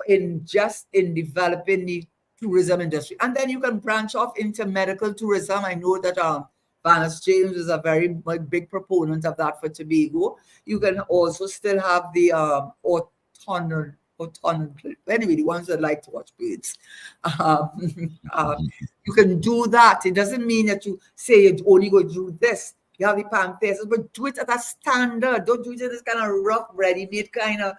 in developing the tourism industry. And then you can branch off into medical tourism. I know that Vanessa James is a very big proponent of that for Tobago. You can also still have the autonomous, anyway, the ones that like to watch birds. You can do that. It doesn't mean that you say you only go do this. You have the Panthers, but do it at a standard. Don't do it in this kind of rough, ready-made kind of,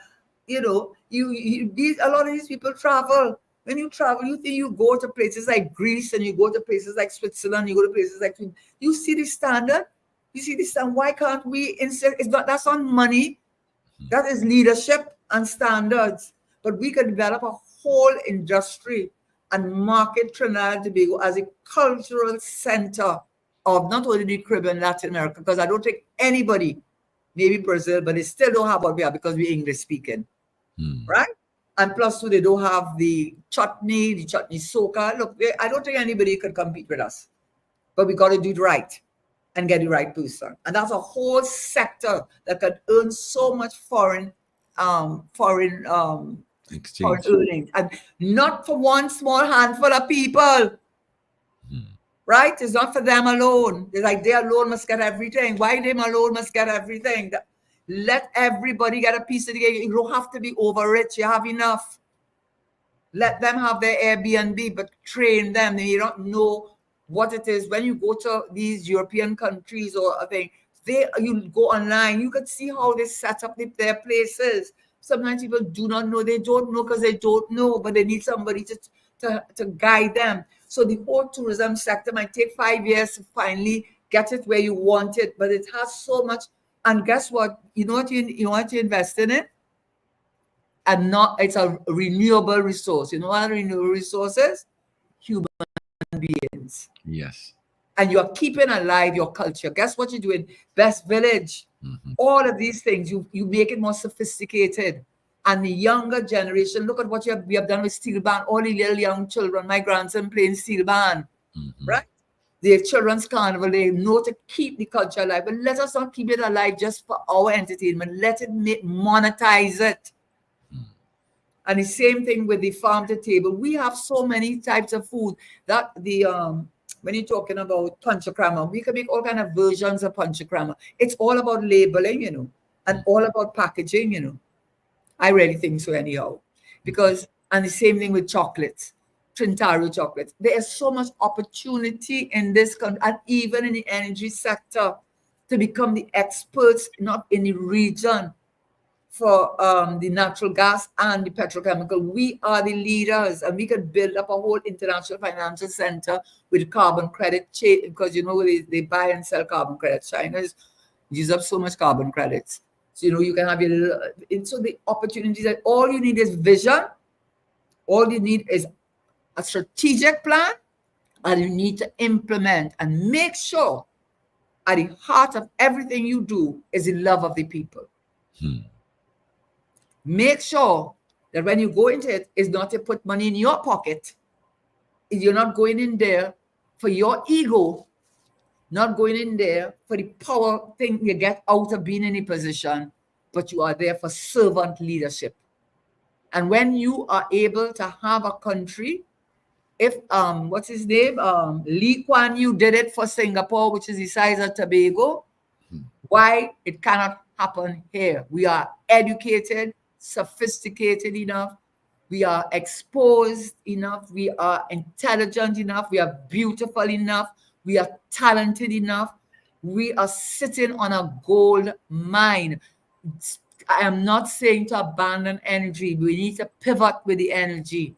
a lot of these people travel. When you travel, you think you go to places like Greece and you go to places like Switzerland, you go to places like, you see the standard. You see the standard. Why can't we insist? It's not, that's not money. That is leadership and standards. But we can develop a whole industry and market Trinidad and Tobago as a cultural center of not only the Caribbean and Latin America, because I don't think anybody, maybe Brazil, but they still don't have what we have because we're English speaking, right? And plus, two, they don't have the chutney soca. Look, I don't think anybody could compete with us, but we got to do it right and get the right person. And that's a whole sector that could earn so much foreign Exchange. earnings, and not for one small handful of people. Right? It's not for them alone. It's like they alone must get everything. Why them alone must get everything? Let everybody get a piece of the cake. You don't have to be over rich. You have enough. Let them have their Airbnb, but train them. They don't know what it is. When you go to these European countries or a thing, you go online, you can see how they set up their places. Sometimes people do not know. They don't know because they don't know, but they need somebody to guide them. So the whole tourism sector might take 5 years to finally get it where you want it, but it has so much. And guess what? You know what you want to invest in it? And it's a renewable resource. You know what a renewable resource is? Human beings. Yes. And you're keeping alive your culture. Guess what you're doing? Best Village. All of these things, you make it more sophisticated. And the younger generation, look at what we have done with steel band. All the little young children, my grandson playing steel band, right? They have children's carnival. They know to keep the culture alive. But let us not keep it alive just for our entertainment. Let it monetize it. And the same thing with the farm to table. We have so many types of food that when you're talking about panchakrama, we can make all kind of versions of panchakrama. It's all about labeling, and all about packaging, I really think so anyhow. And the same thing with chocolates, Trintaro chocolates. There is so much opportunity in this country and even in the energy sector to become the experts, not in the region, for the natural gas and the petrochemical. We are the leaders, and we can build up a whole international financial center with carbon credit chain, because they buy and sell carbon credits. China use up so much carbon credits. So you can have your little. So the opportunities that all you need is vision. All you need is a strategic plan, and you need to implement and make sure at the heart of everything you do is the love of the people. Make sure that when you go into it, it's not to put money in your pocket. You're not going in there for your ego, not going in there for the power thing you get out of being in a position, but you are there for servant leadership. And when you are able to have a country, if what's his name? Lee Kuan Yew did it for Singapore, which is the size of Tobago, why it cannot happen here? We are educated, sophisticated enough, we are exposed enough, we are intelligent enough, we are beautiful enough, we are talented enough, we are sitting on a gold mine. I am not saying to abandon energy. We need to pivot with the energy.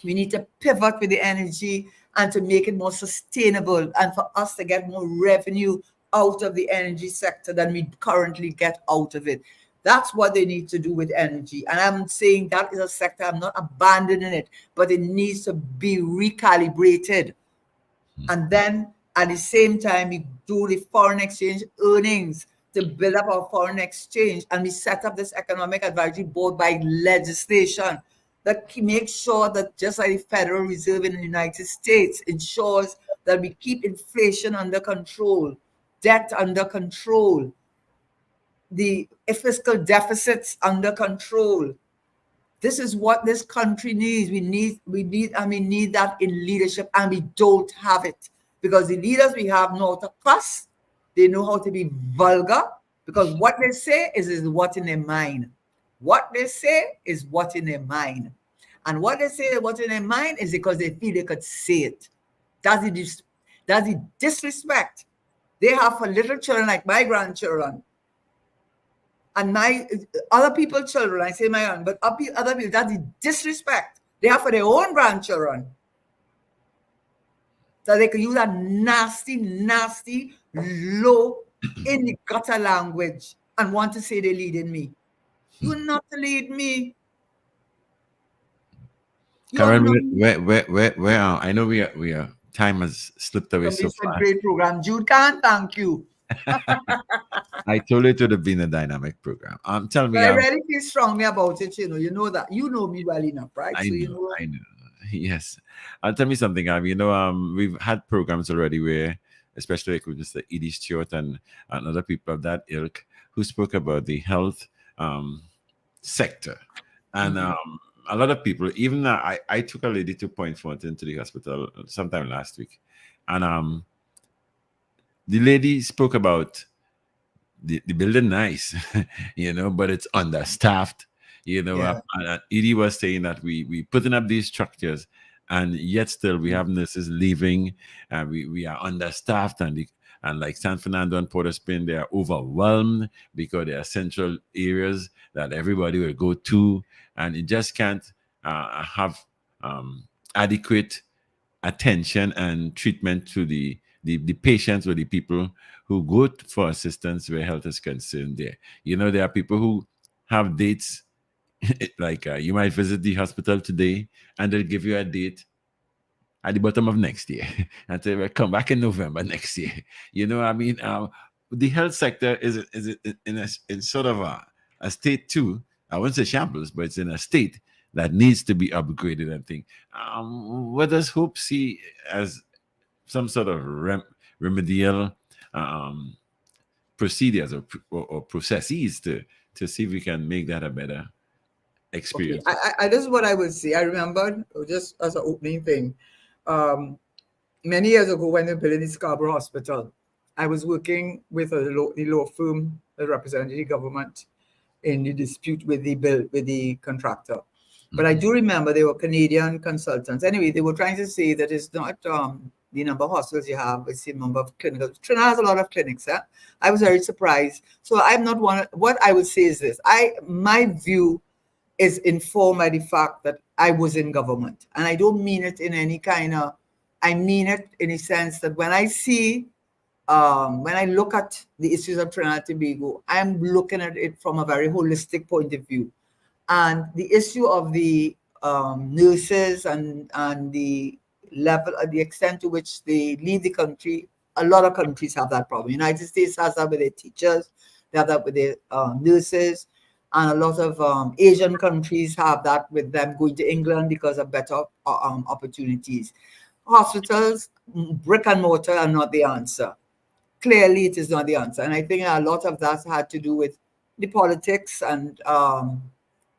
We need to pivot with the energy and to make it more sustainable, and for us to get more revenue out of the energy sector than we currently get out of it. That's what they need to do with energy. And I'm saying that is a sector, I'm not abandoning it, but it needs to be recalibrated. And then at the same time, we do the foreign exchange earnings to build up our foreign exchange. And we set up this economic advisory board by legislation that makes sure that, just like the Federal Reserve in the United States ensures that we keep inflation under control, debt under control, the fiscal deficits under control. This is what this country needs. We need that in leadership, and we don't have it, because the leaders we have know how to cuss. They know how to be vulgar, because what they say is what in their mind. What they say is what in their mind. And what they say what's in their mind is because they feel they could say it. That's the disrespect they have for little children like my grandchildren. And my other people's children, I say my own, but other people, that's the disrespect They have for their own grandchildren. So they can use a nasty, nasty, low, in the gutter language and want to say they're leading me. You're not to lead me. You're Karen, not. where are, I know we are time has slipped away Somebody so said, fast. great program. Jude can't thank you. I told it would have been a dynamic program. Tell But me, I really feel strongly about it. You know that. You know me well enough, right? I So you know, know. I know. Yes. Tell me something. We've had programs already where, especially like with Mr. Edie Stewart and other people of that ilk who spoke about the health um, sector. And Mhm. a lot of people, even I took a lady to Point Fountain to the hospital sometime last week. And the lady spoke about the building nice, but it's understaffed. Yeah. Edie was saying that we putting up these structures, and yet still we have nurses leaving, and we are understaffed, and like San Fernando and Port of Spain, they are overwhelmed because they are central areas that everybody will go to, and it just can't have adequate attention and treatment to the patients or the people who go for assistance where health is concerned there. There are people who have dates like you might visit the hospital today and they'll give you a date at the bottom of next year and say, well, come back in November next year. The health sector is in sort of a state too. I wouldn't say shambles, but it's in a state that needs to be upgraded. I think. What does Hope see as some sort of remedial um, procedures or processes to see if we can make that a better Okay. experience? I this is what I would say. I remember just as an opening thing. Um, Many years ago, when they built the Scarborough Hospital, I was working with the law firm that represented the government in the dispute with the contractor. But I Mhm. do remember they were Canadian consultants. Anyway, they were trying to say that it's not the number of hospitals you have, it's the number of clinics. Trinidad has a lot of clinics. I was very surprised. So I'm not one. What I would say is this: my view is informed by the fact that I was in government, and I don't mean it in any kind of. I mean it in a sense that when I look at the issues of Trinidad and Tobago, I'm looking at it from a very holistic point of view. And the issue of the nurses and the level, the extent to which they leave the country, a lot of countries have that problem. United States has that with their teachers, they have that with their nurses, and a lot of Asian countries have that with them going to England because of better opportunities. Hospitals, brick and mortar are not the answer. Clearly it is not the answer. And I think a lot of that had to do with the politics and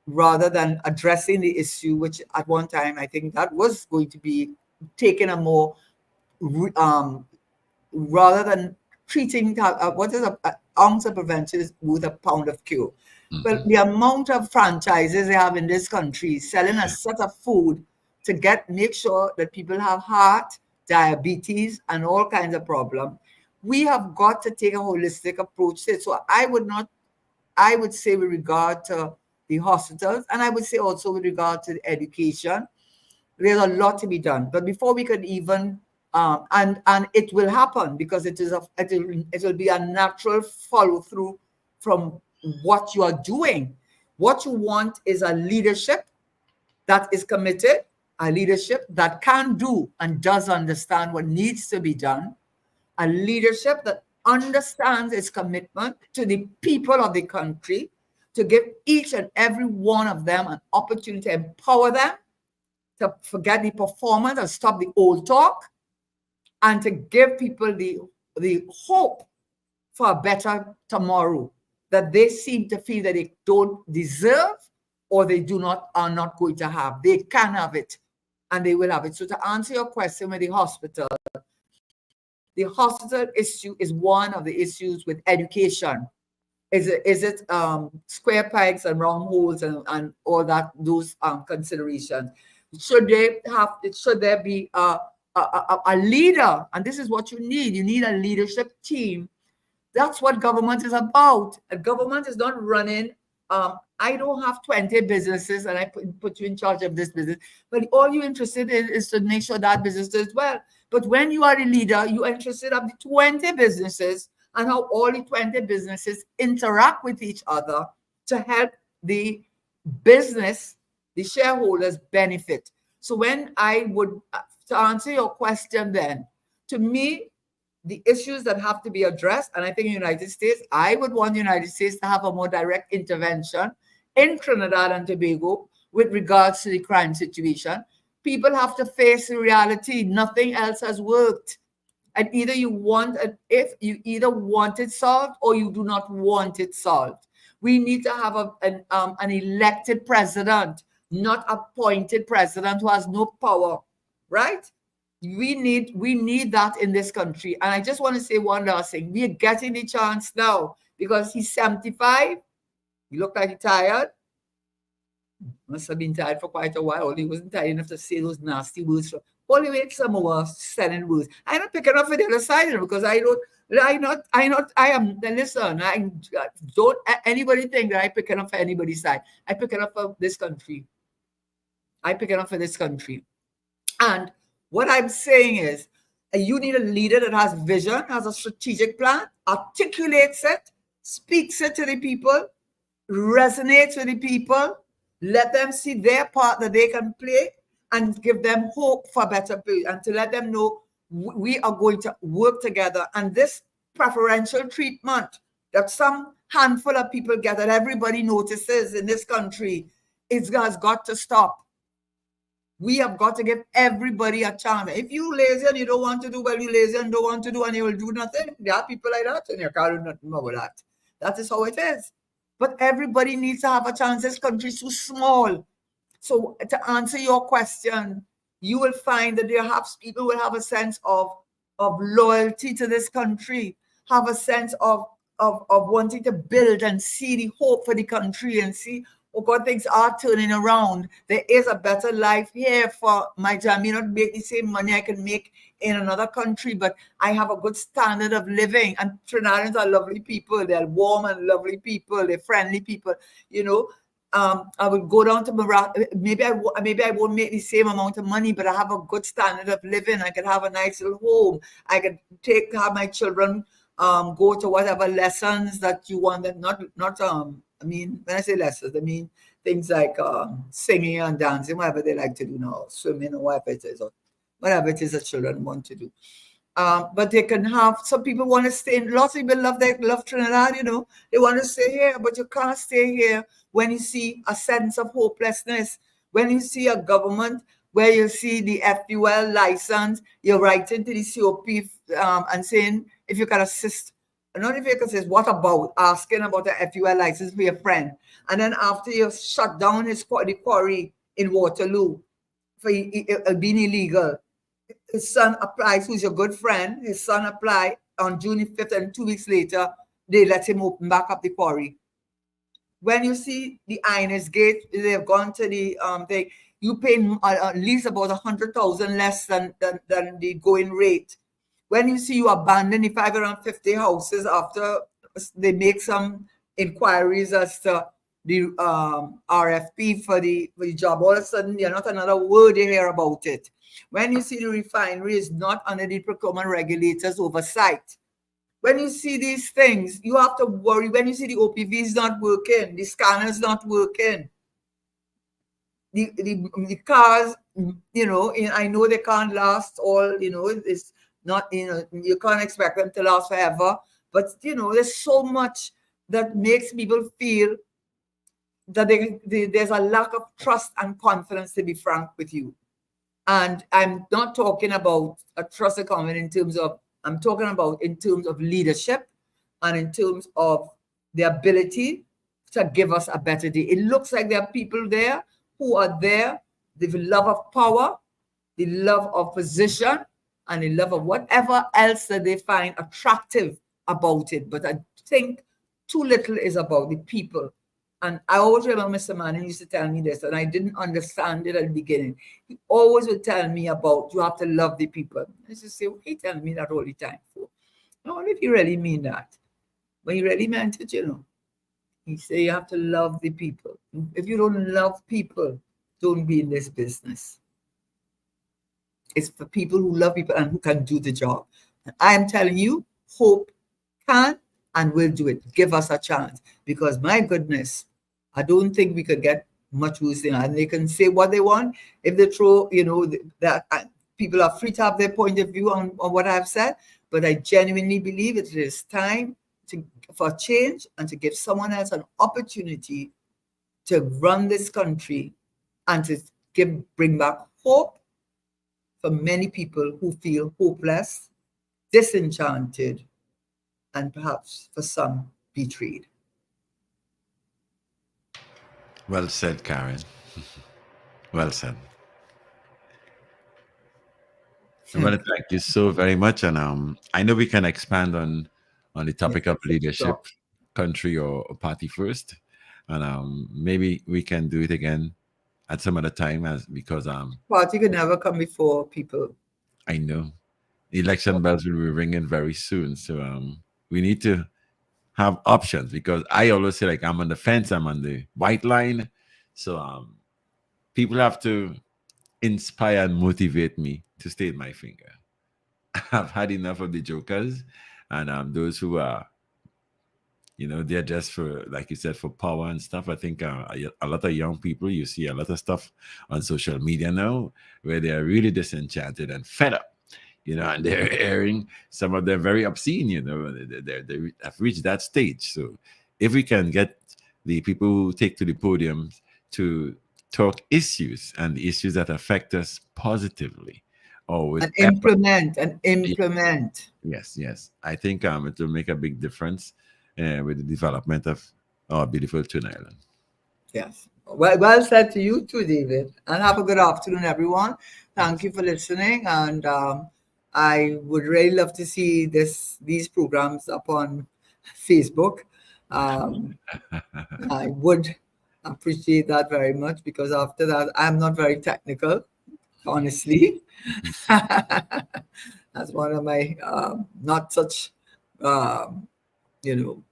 rather than addressing the issue, which at one time I think that was going to be taken a more um, rather than treating what is an ounce of prevention is worth a pound of cure. Well, Mhm. the amount of franchises they have in this country selling a set of food to make sure that people have heart, diabetes, and all kinds of problems. We have got to take a holistic approach to it. So I would say with regard to the hospitals, and I would say also with regard to the education, there's a lot to be done. But before we could even and it will happen because it will be a natural follow through from what you are doing. What you want is a leadership that is committed, a leadership that can do and does understand what needs to be done, a leadership that understands its commitment to the people of the country, to give each and every one of them an opportunity to empower them, to forget the performance and stop the old talk, and to give people the hope for a better tomorrow that they seem to feel that they don't deserve or they do not are not going to have. They can have it and they will have it. So to answer your question with the hospital issue is one of the issues with education. Is it square pegs and round holes and all that those considerations? Should there be a leader? And this is what you need. You need a leadership team. That's what government is about. A government is not running I don't have 20 businesses and I put you in charge of this business, but all you're interested in is to make sure that business does well. But when you are the leader, you're interested in the 20 businesses and how all the 20 businesses interact with each other to help the business, the shareholders benefit. So when I would, to answer your question then, to me, the issues that have to be addressed, and I think in the United States, I would want the United States to have a more direct intervention in Trinidad and Tobago with regards to the crime situation. People have to face the reality. Nothing else has worked. And either you want it, if you either want it solved or you do not want it solved. We need to have an elected president, not appointed president who has no power, right? We need that in this country. And I just want to say one last thing. We are getting the chance now because he's 75. He looked like he's tired. Must have been tired for quite a while. He wasn't tired enough to say those nasty words. Only wait some more selling words. I'm not picking up for the other side because I am, listen, I don't anybody think that I picking up for anybody's side. I picking up for this country. And what I'm saying is, you need a leader that has vision, has a strategic plan, articulates it, speaks it to the people, resonates with the people, let them see their part that they can play, and give them hope for better play, and to let them know we are going to work together. And this preferential treatment that some handful of people get, that everybody notices in this country, it has got to stop. We have got to give everybody a chance. If you lazy and you don't want to do, well, you lazy and don't want to do, and you will do nothing. There are people like that, and you can't do nothing about that. That is how it is. But everybody needs to have a chance. This country is too small. So to answer your question, you will find that people will have a sense of loyalty to this country, have a sense of wanting to build and see the hope for the country and see, oh God, things are turning around. There is a better life here for my job. I may not make the same money I can make in another country, but I have a good standard of living. And Trinidadians are lovely people. They're warm and lovely people. They're friendly people. You know, I would go down to Morocco. Maybe I won't make the same amount of money, but I have a good standard of living. I can have a nice little home. I can have my children go to whatever lessons that you want them. I mean, when I say lessons, I mean things like singing and dancing, whatever they like to do now, swimming or whatever it is, or whatever it is that children want to do. But they can have, some people want to stay, lots of people love Trinidad, you know, they want to stay here, but you can't stay here when you see a sense of hopelessness, when you see a government where you see the FUL license, you're writing to the COP and saying, if you can assist, not if you can assist, what about asking about a FUL license for your friend? And then after you've shut down the quarry in Waterloo for being illegal, his son applies, who's your good friend, his son applied on June 5th, and 2 weeks later, they let him open back up the quarry. When you see the Inez Gate, they've gone to the thing, you pay at least about 100,000 less than the going rate. When you see you abandon the 550 houses after they make some inquiries as to the RFP for the job, all of a sudden, you're not another word you hear about it. When you see the refinery is not under the procurement regulators' oversight. When you see these things, you have to worry. When you see the OPV is not working, the scanners not working, the cars, you know, I know they can't last all, you know, it's not, you know, you can't expect them to last forever. But, you know, there's so much that makes people feel that there's a lack of trust and confidence, to be frank with you. And I'm not talking about a trust and confidence in terms of, I'm talking about in terms of leadership and in terms of the ability to give us a better day. It looks like there are people there who are there, the love of power, the love of position, and the love of whatever else that they find attractive about it. But I think too little is about the people. And I always remember Mr. Manning used to tell me this, and I didn't understand it at the beginning. He always would tell me about, you have to love the people. I used to say, well, he tells me that all the time for. I wonder if he really mean that. But he really meant it, you know. He said you have to love the people. If you don't love people, don't be in this business. It's for people who love people and who can do the job. And I am telling you, hope can and will do it. Give us a chance. Because my goodness, I don't think we could get much worse than that. And they can say what they want. If they throw, that people are free to have their point of view on what I've said. But I genuinely believe it is time for change and to give someone else an opportunity to run this country and to bring back hope for many people who feel hopeless, disenchanted, and perhaps for some betrayed. Well said, Karen. Well said. I want to thank you so very much, and I know we can expand on the Yes, topic of sure. leadership, country or party first, and maybe we can do it again at some other time, as because Party could never come before people. I know the election bells will be ringing very soon, so we need to have options because I always say like I'm on the fence, I'm on the white line, so people have to inspire and motivate me to stay in my finger. I've had enough of the jokers and those who are, they're just for, like you said, for power and stuff. I think a lot of young people, you see a lot of stuff on social media now where they are really disenchanted and fed up, and they're airing some of them very obscene, they have reached that stage. So if we can get the people who take to the podium to talk issues and the issues that affect us positively or with And effort. implement and implement. Yes, yes. I think it will make a big difference with the development of our beautiful Tune Island. Yes. Well said to you too, David. And have a good afternoon, everyone. Thank you for listening. And I would really love to see these programs up on Facebook. Um, I would appreciate that very much because after that, I'm not very technical, honestly. That's one of my not such, um, you know,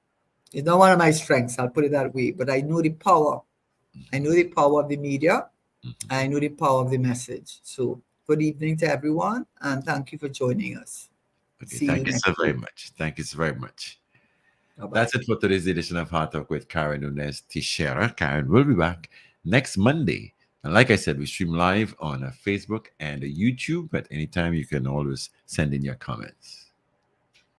it's not one of my strengths. I'll put it that way. But I know the power. I know the power of the media. Mhm. I know the power of the message. So good evening to everyone, and thank you for joining us. Okay, See you thank you next so very week. much. Thank you so very much. Bye That's bye. it for today's edition of Hard Talk with Karen Nunez Teixeira. Karen will be back next Monday. And like I said, we stream live on Facebook and YouTube. At any time, you can always send in your comments.